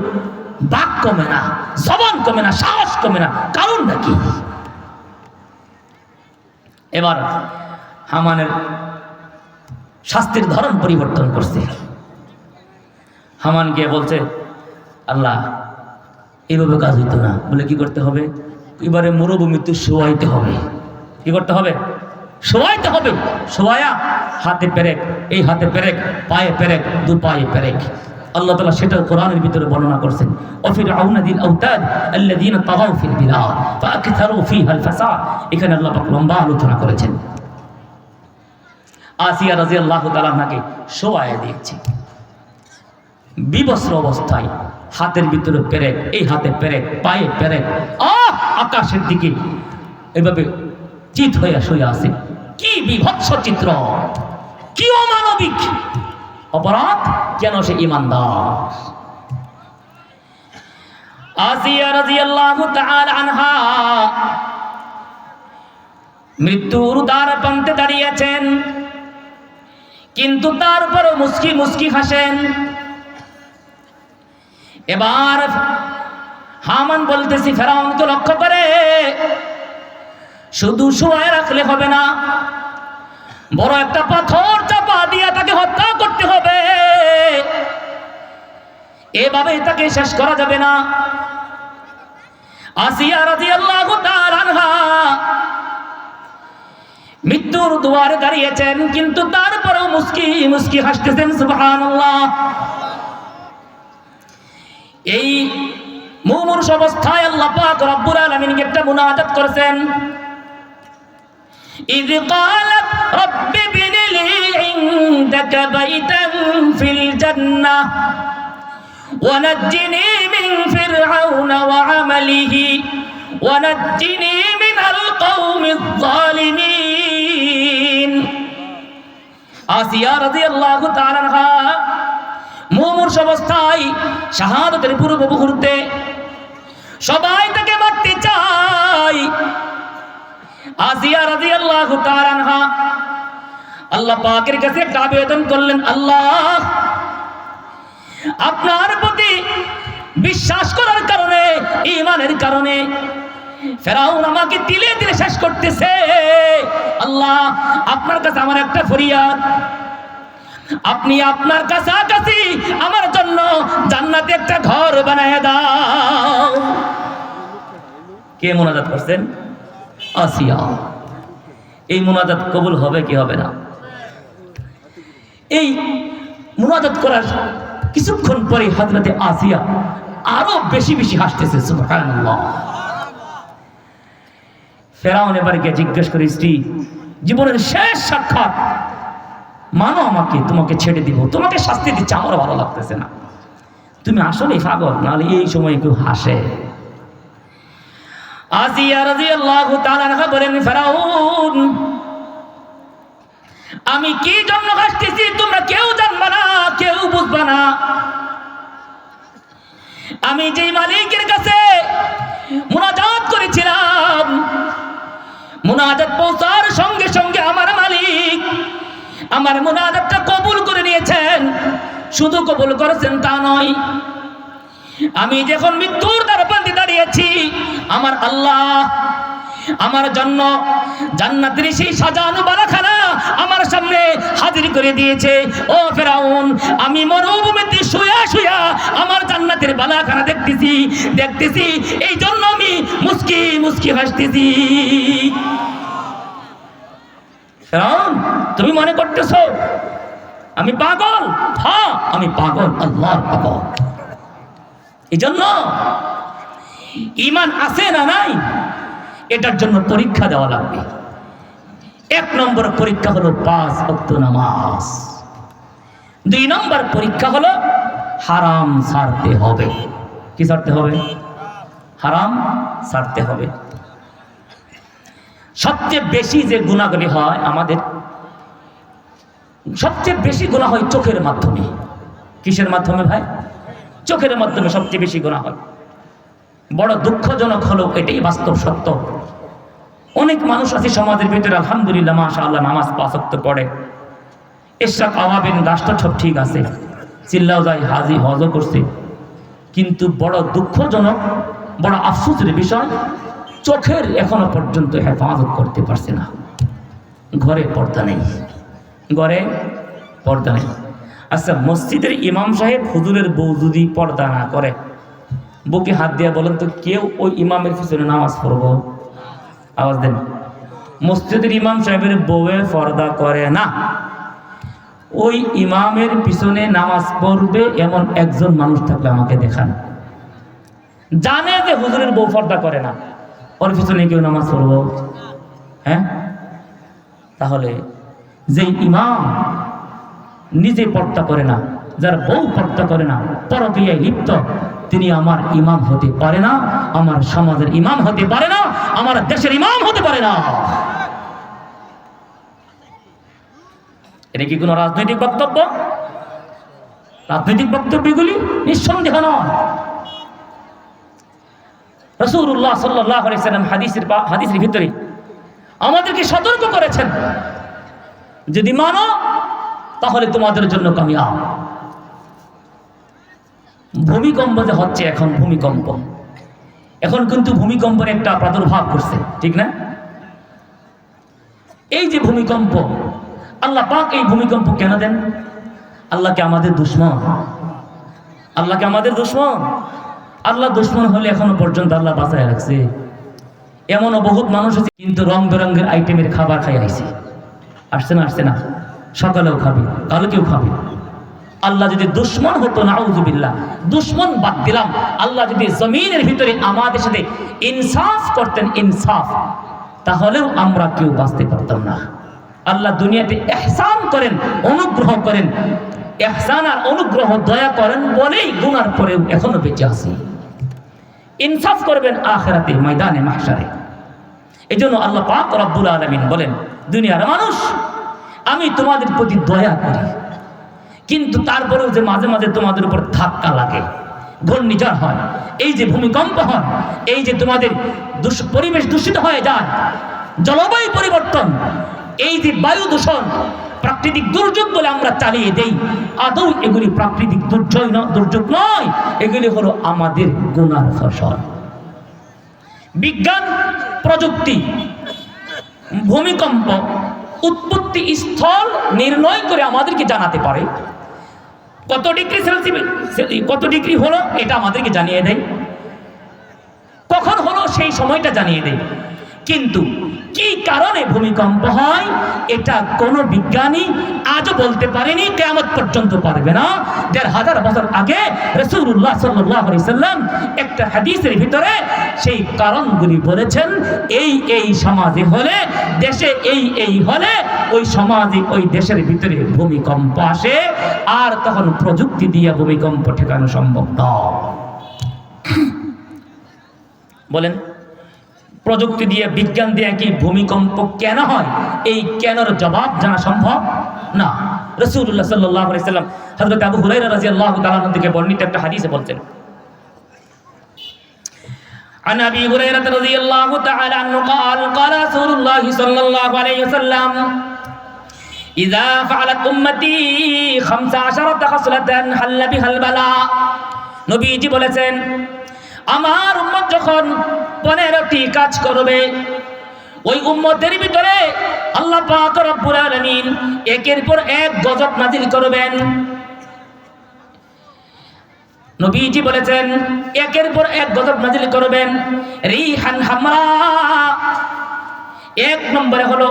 বাক কমে না, জবান কমে না, সাহস কমে না, কারণটা কি? এবার হামানের শাস্তির ধরন পরিবর্তন করছে। হামান গিয়ে বলছে, আল্লাহ এইভাবে কাজ হইতো না। বলে কি করতে হবে? এবারে মরুভূমিতে শোয়াইতে হবে। কি করতে হবে? শোয়াইতে হবে। শোয়ায়া হাতে পেরেক, এই হাতে পেরেক, পায়ে পেরেক, দু পায়ে পেরেক। আল্লাহ তাআলা সেটাও কোরআনের ভিতরে বর্ণনা করছেন। ওয়াফিরআউনা যিল আওতাদ আল্লাযীনা তাগাউ ফিল বিলাদ ফাআকথারু ফীহাল ফাসাদ। এখানে আল্লাহ পাক লম্বা আলোচনা করেছেন। আসিয়া রাদিয়াল্লাহু তাআলা নাকি শোয়ায়া দিয়েছে বিবস্ত্র অবস্থায়, হাতের ভিতরে পেরেক, এই হাতে পেরেক, পায়ে পেরেক, আকাশের দিকে এভাবে চিত হয়ে শুয়ে আছে। কি বিভৎস চিত্র, কি অমানবিক অপরাধ! কেন সে ঈমানদার। আসিয়া রাদিয়াল্লাহু তাআলা আনহা মৃত্যুর দ্বার প্রান্তে দাঁড়িয়েছেন, কিন্তু তারপরও মুস্কি মুস্কি হাসেন। এবার হামান বলতেছি ফেরাউনকে লক্ষ্য করে, শুধু শোয়ায় রাখলে হবে না, বড় একটা পাথর চাপা দিয়ে তাকে হত্যা করতে হবে, এভাবে তাকে শেষ করা যাবে না। আসিয়া রাদিয়াল্লাহু তাআলা আনহা মৃত্যুর দুয়ারে দাঁড়িয়েছেন, কিন্তু তারপরেও মুস্কি মুস্কি হাসতেছেন। সুবহানাল্লাহ। এই মুমূর্ষ অবস্থায় আল্লাহ পাক রব্বুল আলামিনকে একটা মুনাজাত করেছেন। ইয ক্বালাত রাব্বি ইবনি লি ইনদাকা বাইতান ফিল জান্নাহ ওয়া নাজ্জিনি মিন ফিরআউনা ওয়া আমালিহি ওয়া নাজ্জিনি মিনাল কওমিয যালিমিন। আসিয়া রাদিয়াল্লাহু তাআলা আনহা মুমূর্ষ অবস্থায় শাহাদাতের পূর্ব মুহূর্তে সবাই তাকে মারতে চায়। আসিয়া রাদিয়াল্লাহু তাআলা আনহা আল্লাহ পাকের কাছে একটা আবেদন করলেন, আল্লাহ আপনার প্রতি বিশ্বাস করার কারণে, ঈমানের কারণে ফেরাউন আমাকে তিলে তিলে শেষ করতেছে। আল্লাহ আপনার কাছে আমার একটা ফরিয়াদ, আপনি আপনার কাছাকাছি আমার জন্য জান্নাতে একটা ঘর বানায় দাও। কে মুনাজাত করছেন? আসিয়া। এই মুনাজাত কবুল হবে কি হবে না? এই মুনাজাত করার কিছুক্ষণ পরে হযরতে আসিয়া আরো বেশি বেশি হাসতেছে। সুবহানাল্লাহ। ফেরাউন এবার গিয়ে জিজ্ঞেস করে, স্ত্রী জীবনের শেষ সাক্ষাৎ, মানো আমাকে, তোমাকে ছেড়ে দিব, তোমাকে শাস্তি দিচ্ছে, আমারও ভালো লাগতেছে না, তুমি আসলে পাগল, নাহলে এই সময় কেউ হাসে। আসিয়া রাদিয়াল্লাহু তাআলা আনহা বলেন, ফেরাউন আমি কি জন্য হাসতেছি তোমরা কেউ জানবা না, কেউ বুঝবা না। আমি যেই মালিকের কাছে মুনাজাত করেছিলাম, মুনাজাত পৌঁছার সঙ্গে সঙ্গে আমার মালিক আমার মুনাজাতটা কবুল করে নিয়েছেন। শুধু কবুল করেছেন তা নয়, আমি যখন মৃত্যুর দ্বারপ্রান্তে দাঁড়িয়েছি, আমার আল্লাহ আমার জন্য জান্নাতের সেই সাজানো বালাখানা আমার সামনে হাজির করে দিয়েছে। ও ফেরাউন, আমি মরুভূমিতে শুয়া শুয়া আমার জান্নাতের বালাখানা দেখতেছি, এই জন্য আমি মুস্কি মুস্কি হাসতেছি। ফেরাউন তুমি মনে করতেছো আমি পাগল? হ্যাঁ আমি পাগল, আল্লাহর পাগল। এই জন্য ঈমান আছে না নাই এটার জন্য পরীক্ষা দেওয়া লাগবে। 1 নম্বর পরীক্ষা হলো 5 ওয়াক্ত নামাজ। 2 নম্বর পরীক্ষা হলো হারাম ছাড়তে হবে। কি ছাড়তে হবে? হারাম ছাড়তে হবে। সবচেয়ে বেশি যে গুনাহগুলি হয় আমাদের, সবচেয়ে বেশি গুনাহ হয় চোখের মাধ্যমে। কিসের মাধ্যমে ভাই? চোখের মাধ্যমে সবচেয়ে বেশি গুনাহ হয়। বড় দুঃখজনক হলো এটাই বাস্তব সত্য। অনেক মানুষ আছে সমাজের ভিতরে আলহামদুলিল্লাহ মাশাআল্লাহ নামাজ 5 ওয়াক্ত পড়ে, ইশরাক আওয়াবিন রাষ্ট্র সব ঠিক আছে, চিল্লাও যায়, হাজি হজও করছে, কিন্তু বড় দুঃখজনক, বড় আফসোসের বিষয়, চোখের এখনো পর্যন্ত হেফাজত করতে পারছে না। ঘরে পর্দা নেই, ঘরে পর্দা নেই। আচ্ছা, মসজিদের ইমাম সাহেব হুজুরের বউ যদি পর্দা না করে, বুকে হাত দিয়ে বলেন তো কেউ ওই ইমামের পিছনে নামাজ পড়ব? আওয়াজ দেন। মসজিদের ইমাম সাহেবের বউয়ে পর্দা করে না, ওই ইমামের পিছনে নামাজ পড়বে এমন একজন মানুষ থাকলে আমাকে দেখান। জানে যে হুজুরের বউ পর্দা করে না, ওর পিছনে কেউ নামাজ পড়ব? হ্যাঁ? তাহলে যে ইমাম নিজে পর্দা করে না, যার বউ পর্দা করে না, পরকীয়ায় লিপ্ত, তিনি আমার ইমাম হতে পারে না, আমার সমাজের ইমাম হতে পারে না, আমার দেশের ইমাম হতে পারে না। এটা কি কোনো রাজনৈতিক বক্তব্য? রাজনৈতিক বক্তব্যগুলি নিঃসন্দেহ নয়। রাসূলুল্লাহ সাল্লাল্লাহু আলাইহি ওয়াসাল্লাম হাদিসের ভিতরে আমাদেরকে সতর্ক করেছেন, যদি মানো তাহলে তোমাদের জন্য কামিয়াব। ভূমিকম্প যে হচ্ছে এখন, ভূমিকম্প এখন কিন্তু ভূমিকম্পের একটা প্রাদুর্ভাব করছে, ঠিক না? এই যে ভূমিকম্প, আল্লাহ পাক এই ভূমিকম্প কেন দেন? আল্লাহকে আমাদের দুশ্মন? আল্লাহকে আমাদের দুশ্মন? আল্লাহ দুশ্মন হলে এখনো পর্যন্ত আল্লাহ বাঁচায় রাখছে। এমনও বহুত মানুষ আছে কিন্তু রং বেরঙের আইটেমের খাবার খাই আইছে, আসছে না? আসছে না? সকালেও খাবে, কালকেও খাবে। আল্লাহ যদি দুশ্মন হতো, নাউযুবিল্লাহ, দুশ্মন বাদ দিলাম, আল্লাহ যদি জমিনের ভিতরে আমাদের সাথে ইনসাফ করতেন, ইনসাফ, তাহলেও আমরা কেউ বাঁচতে পারতাম না। আল্লাহ দুনিয়াতে ইহসান করেন, অনুগ্রহ করেন। ইহসান আর অনুগ্রহ, দয়া করেন বলেই গুনার পরেও এখনো বেঁচে আছি। ইনসাফ করবেন আখিরাতে, ময়দানে মাহশারে। এজন্য আল্লাহ পাক রব্বুল আলামিন বলেন, দুনিয়ার মানুষ, আমি তোমাদের প্রতি দয়া করি, কিন্তু তারপরেও যে মাঝে মাঝে তোমাদের উপর ধাক্কা লাগে, ঘূর্ণিঝড় হয়, এই যে ভূমিকম্প হয়, এই যে তোমাদের পরিবেশ দূষিত হয়ে যায়, জলবায়ু পরিবর্তন, এই যে বায়ু দূষণ, প্রাকৃতিক দুর্যোগ বলে আমরা চালিয়ে দেই, আদৌ এগুলি প্রাকৃতিক দুর্যোগ নয়, এগুলি হলো আমাদের গুনার ফসল। বিজ্ঞান প্রযুক্তি ভূমিকম্প উৎপত্তি স্থল নির্ণয় করে আমাদেরকে জানাতে পারে। কত ডিগ্রি সেলসিয়াস, কত ডিগ্রি হলো এটা আমাদেরকে জানিয়ে দেয়, কখন হলো সেই সময়টা জানিয়ে দেয়। কিন্তু কি কারণে ভূমিকম্প হয় এটা কোন বিজ্ঞানী আজও বলতে পারেনি, কিয়ামত পর্যন্ত পারবে না। ১৫০০ বছর আগে রাসূলুল্লাহ সাল্লাল্লাহু আলাইহি সাল্লাম একটা হাদিসের ভিতরে সেই কারণগুলি বলেছেন। এই সমাজে হলে, দেশে এই হলে, ওই সমাজে ওই দেশের ভিতরে ভূমিকম্প আসে, আর তখন প্রযুক্তি দিয়ে ভূমিকম্প ঠেকানো সম্ভব নয়। বলেন, প্রযুক্তি দিয়ে, বিজ্ঞান দিয়ে কি ভূমিকম্প কেন হয়, এই কেনর জবাব জানা সম্ভব না। রাসূলুল্লাহ সাল্লাল্লাহু আলাইহি সাল্লাম হযরত আবু হুরায়রা রাদিয়াল্লাহু তাআলা আনহু থেকে বর্ণিত একটা হাদিসে বলছেন, عن أبي هريرة رضي الله تعالى عنه قال قال رسول الله صلى الله عليه وسلم إذا فعلت أمتي 15 خصلة حل بها البلاء। নবীজি বলেছেন, আমার উম্মত যখন 15টি কাজ করবে, ওই উম্মতের ভিতরে আল্লাহ পাক রব্বুল আলামিন একের পর এক গজব নাযিল করবেন। নবীজি বলেছেন, একের পর এক গজব নাযিল করবেন। রিহান হামরা, এক নম্বরে হলো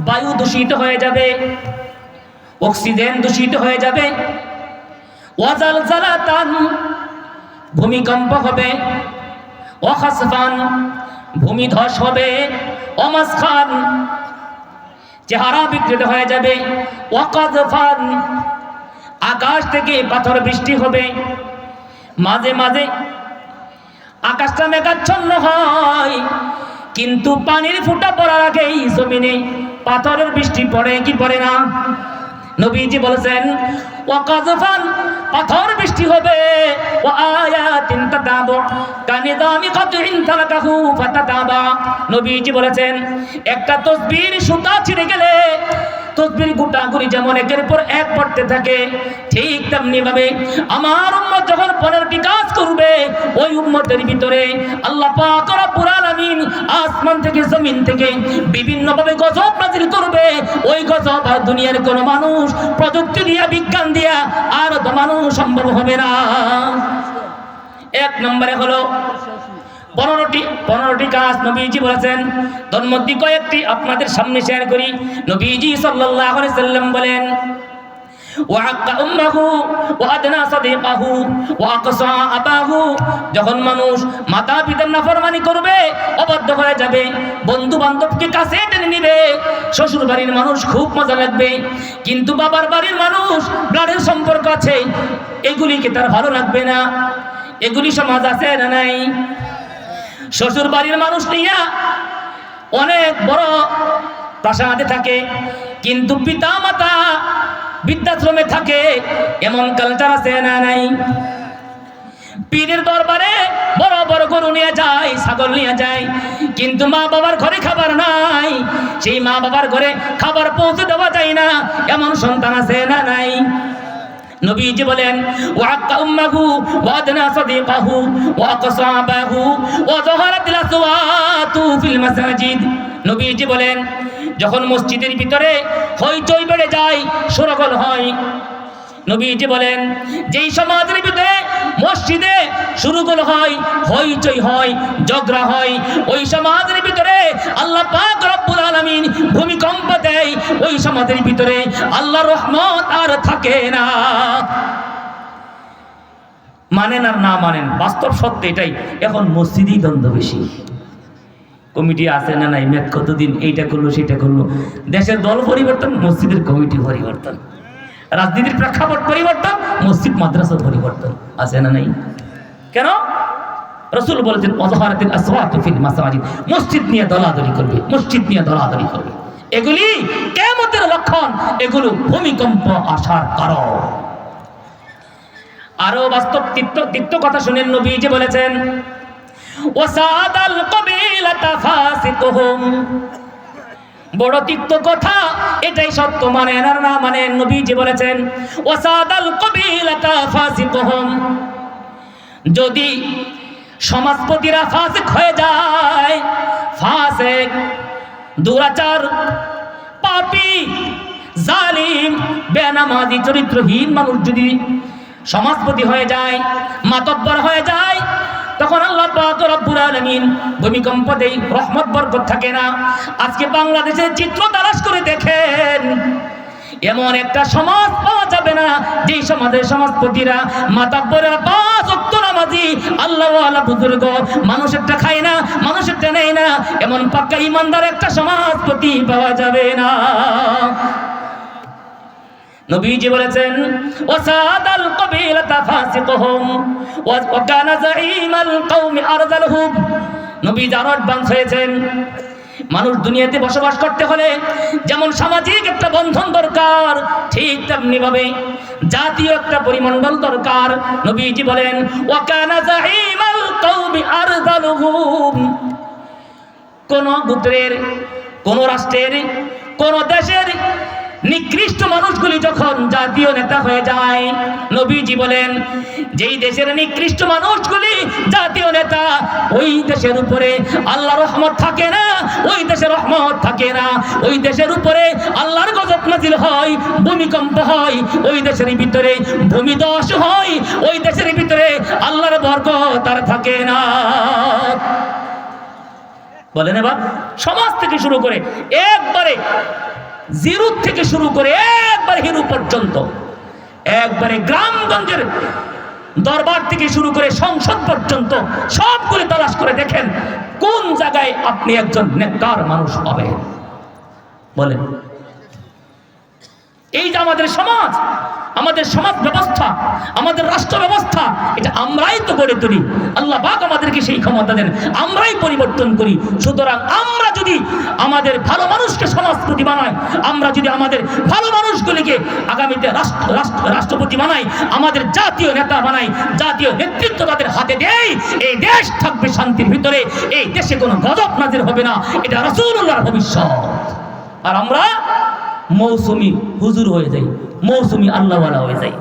বায়ু দূষিত হয়ে যাবে, অক্সিজেন দূষিত হয়ে যাবে। ওয়াজালজালাতান, ভূমিকম্প হবে। ওয়াখাসফান, ভূমিধস হবে। ওমাসখান, চেহারা বিকৃত হয়ে যাবে। ওয়াকাযফান, আকাশ থেকে পাথর বৃষ্টি হবে। মাঝে মাঝে আকাশটা মেঘাচ্ছন্ন হয়, কিন্তু পানির ফুটা পড়ার আগেই জমিনে পাথরের বৃষ্টি পড়ে কি পড়ে না? নবীজি বলেছেন, ওয়াকাযফান, পাথর বৃষ্টি হবে। ওয়া আয়াতিন তাতাবু কানিদামি কাতইন তালাকাহু ফাতাতাবা। নবীজি বলেছেন, একটা তাসবির সুতা ছিঁড়ে গেলে তসবির গোটাগুলি যেমন একের পর এক পড়তে থাকে, ঠিক তেমনি ভাবে আমার উম্মত যখন 15টি কাজ করবে, ওই উম্মতের ভিতরে আল্লাহ পাক রব্বুল আলামিন আসমান থেকে জমিন থেকে বিভিন্ন ভাবে গজব নাযিল করবে। ওই গজব আর দুনিয়ার কোন মানুষ প্রযুক্তি দিয়া, বিজ্ঞান দিয়া আর দমানো সম্ভব হবে না। এক নম্বরে হলো 15টি কাজ নবীজি বলেছেন। তোর মধ্যে কয়েকটি আপনাদের সামনে শেয়ার করি। নবীজি সাল্লাল্লাহু আলাইহি সাল্লাম বলেন, ওয়াআক্কা উম্মাহু ওয়া আদনা সাদিকাহু ওয়া আকসা আবাহু, যখন মানুষ মাতা পিতার নাফরমানি করবে, অবাধ্য হয়ে যাবে, বন্ধু বান্ধবকে কাছে টেনে নিবে, শ্বশুর বাড়ির মানুষ খুব মজা লাগবে, কিন্তু বাবার বাড়ির মানুষ ব্লাডের সম্পর্ক আছে, এগুলিকে তার ভালো লাগবে না। এগুলি সমাজ আছে না নাই? শ্বশুর বাড়ির মানুষ নিয়ে অনেক বড় প্রাসাদে থাকে, কিন্তু পিতা মাতা বৃদ্ধাশ্রমে থাকে, এমন কালচার আছে না নাই? পীরের দরবারে বড় বড় গরু নিয়ে যায়, ছাগল নিয়ে যায়, কিন্তু মা বাবার ঘরে খাবার নাই, সেই মা বাবার ঘরে খাবার পৌঁছে দেওয়া যায় না, এমন সন্তান আছে না নাই? নবীজি বলেন, ওয়াক্কা উম্মাহু ওয়া আদনা সাদিকাহু ওয়া আকসা আবাহু ওয়া যাহারাতিল আসওয়াতু ফিল মাসাজিদ। নবীজি বলেন, যখন মসজিদের ভিতরে হইচই বেড়ে যায়, শোরগোল হয়, নবীজি বলেন যেই সমাজের ভিতরে মসজিদে শোরগোল হয়, হইচই হয়, ঝগড়া হয়, ওই সমাজের ভিতরে আল্লাহ পাক রব্বুল আলামিন ভূমিকম্প দেয়, ওই সমাজের ভিতরে আল্লাহর রহমত আর থাকে না। মানেন আর না মানেন, বাস্তব সত্য এটাই। এখন মসজিদেই দ্বন্দ্ব বেশি। কমিটি আছে না নাই, মেদ কতদিন এইটা করলো সেটা করলো, দেশের দল পরিবর্তন, মসজিদের কমিটি পরিবর্তন, রাজনীতির প্রেক্ষাপট পরিবর্তন, মসজিদ মাদ্রাসা পরিবর্তন, আছে না নাই? কেন? রাসূল বলেছেন ওয়াজহারাতিল আসওয়াতু ফিল মাসাজিদ, মসজিদ নিয়ে দলাদলি করবে, মসজিদ নিয়ে দলাদলি করবে, এগুলি কিয়ামতের লক্ষণ, এগুলো ভূমিকম্প আসার কারণ। আরো বাস্তব তিক্ত কথা শুনেন, নবীজি বলেছেন ওয়াসাদাল কবিলাতা ফাসিকুহুম, বড় তিক্ত কথা, এটাই সত্য, মানেন আর না মানেন। নবীজি বলেছেন ওয়াসাদাল কবিলাতা ফাসিকুহুম, যদি সমাজপতিরা ফাসিক হয়ে যায়, ফাসিক, দুরাচার, পাপী, জালিম, বেনামাজি, চরিত্রহীন মানুষ যদি সমাজপতি হয়ে যায়, মাতব্বর হয়ে যায়, তখন আল্লাহ পাক রব্বুল আলামিন ভূমিকম্প দেয়, রহমত বরকত থাকে না। আজকে বাংলাদেশের চিত্র তালাশ করে দেখেন, এমন একটা সমাজ পাওয়া যাবে না যেই সমাজের সমাজপতিরা, মাতাব্বরেরা 5 ওয়াক্ত নামাজি, আল্লাহওয়ালা বুজুর্গ, মানুষেরটা খায় না, মানুষেরটা নেয় না, এমন পাক্কা ইমানদার একটা সমাজপতি পাওয়া যাবে না। নবীজি বলেছেন ওয়াসাদাল কবিলাতা ফাসিকুহুম ওয়া কানা যাঈমাল কওমি আরযালহুম, নবী যারা অ্যাডভান্স হয়েছেন। মানুষ দুনিয়াতে বসবাস করতে হলে যেমন সামাজিক একটা বন্ধন দরকার, ঠিক তেমনি ভাবে জাতীয় একটা পরিমণ্ডল দরকার। নবীজি বলেন ওয়া কানা যাঈমাল কওমি আরযালহুম, কোন গোত্রের, কোন রাষ্ট্রের, কোন দেশের নিকৃষ্ট মানুষগুলি যখন জাতীয় নেতা হয়ে যায়, নবীজি বলেন যেই দেশের নিকৃষ্ট মানুষগুলি জাতীয় নেতা, ওই দেশের উপরে আল্লাহর রহমত থাকে না, ওই দেশের রহমত থাকে না, ওই দেশের উপরে আল্লাহর গজব নাজিল হয়, ভূমিকম্প হয়, ওই দেশের ভিতরে ভূমিধস হয়, ওই দেশের ভিতরে আল্লাহর বরকত আর থাকে না। বলেন এবার, সমাজ থেকে শুরু করে একবারে জিরো থেকে শুরু করে একবার হিরো পর্যন্ত, একবারে গ্রামগঞ্জের দরবার থেকে শুরু করে সংসদ পর্যন্ত সবগুলো তালাশ করে দেখেন কোন জায়গায় আপনি একজন নেককার মানুষ পাবেন। বলেন, এই যে আমাদের সমাজ, আমাদের সমাজ ব্যবস্থা, আমাদের রাষ্ট্র ব্যবস্থা, এটা আমরাই তো গড়ে তুলি। আল্লাহ পাক আমাদেরকে সেই ক্ষমতা দেন, আমরাই পরিবর্তন করি। সুতরাং আমরা যদি আমাদের ভালো মানুষকে সমাজপতি বানাই, আমরা যদি আমাদের ভালো মানুষগুলিকে আগামীতে রাষ্ট্রপতি বানাই, আমাদের জাতীয় নেতা বানাই, জাতীয় নেতৃত্ব তাদের হাতে দেই, এই দেশ থাকবে শান্তির ভিতরে, এই দেশে কোনো গজব নাজির হবে না, এটা রাসূলুল্লাহর ভবিষ্যৎ। আর আমরা মৌসুমি হুজুর হয়ে যাই, মৌসুমি আল্লাহওয়ালা হয়ে যাই।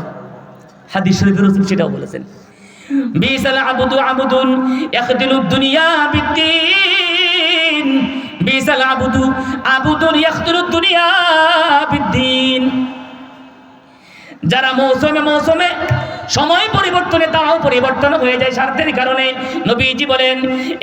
হাদিস শরীফে রাসূল সেটাও বলেছেন বিসাল আবদু আবদুন ইয়াখদিলুদ দুনিয়া বিদ্দিন, বিসাল আবদু আবদুন ইয়াখদিলুদ দুনিয়া বিদ্দিন। যারা মৌসুমে মৌসুমে সময় পরিবর্তনে তাও পরিবর্তন হয়ে যায় স্বার্থের কারণে, নবীজি বলেন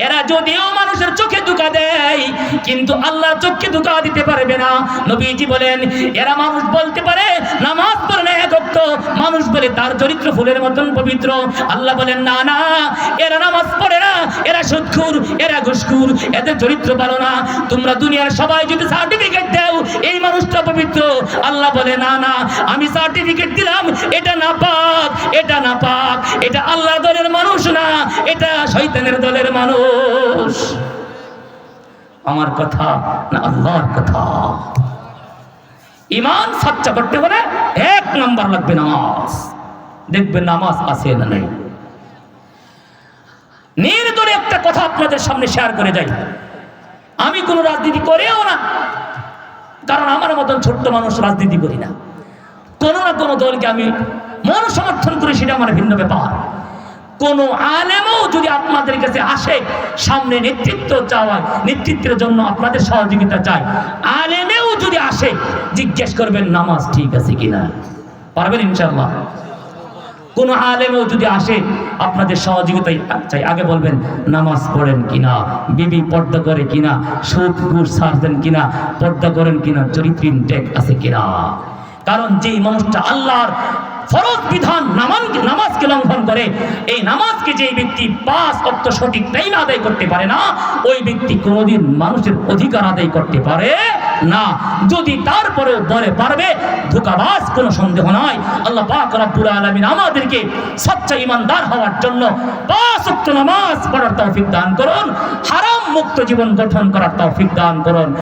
এরা যদিও মানুষের চোখে ধোঁকা দেয় কিন্তু আল্লাহ চোখে ধোঁকা দিতে পারবে না। নবীজি বলেন এরা মানুষ বলতে পারে নামাজ পড়ে না এক ওয়াক্ত, মানুষ বলে তার চরিত্র ফুলের মতন পবিত্র। আল্লাহ বলেন না না, এরা নামাজ পড়ে না, এরা সুদখোর, এরা ঘুষখোর, এদের চরিত্র ভালো না। তোমরা দুনিয়ার সবাই যদি সার্টিফিকেট দাও এই মানুষটা পবিত্র, আল্লাহ বলে না না, আমি সার্টিফিকেট দিলাম এটা নাপাক, এটা নাপাক, এটা আল্লাহর দলের মানুষ না, এটা শয়তানের দলের মানুষ। আমার কথা না আল্লাহর কথা। ঈমান সচ্চা করতে হলে 1 নাম্বার লাগবে নামাজ। দেখবেন নামাজ আছে না নাই। নির্দরে একটা কথা আপনাদের সামনে শেয়ার করে যাই, আমি কোনো রাজনীতি করিও না, কারণ আমার মতন ছোট্ট মানুষ রাজনীতি করি না। কোনো না কোনো দলকে আমি মন সমর্থন করি, সেটা আমার ভিন্ন ব্যাপার। কোন আলেমও যদি আপনাদের কাছে আসে সামনে নেতৃত্ব চাওয়ায়, নেতৃত্বের জন্য আপনাদের সহযোগিতা চায়, আলেমেও যদি আসে জিজ্ঞেস করবেন নামাজ ঠিক আছে কিনা, পারবেন ইনশাআল্লাহ। কোন আলেমও যদি আসে আপনাদের সহযোগিতায় চাই, আগে বলবেন নামাজ পড়েন কিনা, বিবি পর্দা করে কিনা, সুদ ঘুষ ছাড়ছেন কিনা, পর্দা করেন কিনা, চরিত্র ইনটেক আছে কিনা। কারণ যেই মানুষটা আল্লাহর ফরজ বিধান নামাজকে লঙ্ঘন করে, এই নামাজকে যে ব্যক্তি 5 ওয়াক্ত সঠিক টাইমে আদায় করতে পারে না, ওই ব্যক্তি কোনোদিন মানুষের অধিকার আদায় করতে পারে না। যদি তারপরেও বলে পারবে, ধোঁকাবাজ, কোনো সন্দেহ নয়। আল্লাহ পাক রব্বুল আলামিন আমাদেরকে সচ্চা ঈমানদার হওয়ার জন্য 5 ওয়াক্ত নামাজ পড়ার তৌফিক দান করুন, হারাম মুক্ত জীবন গঠন করার তৌফিক দান করুন।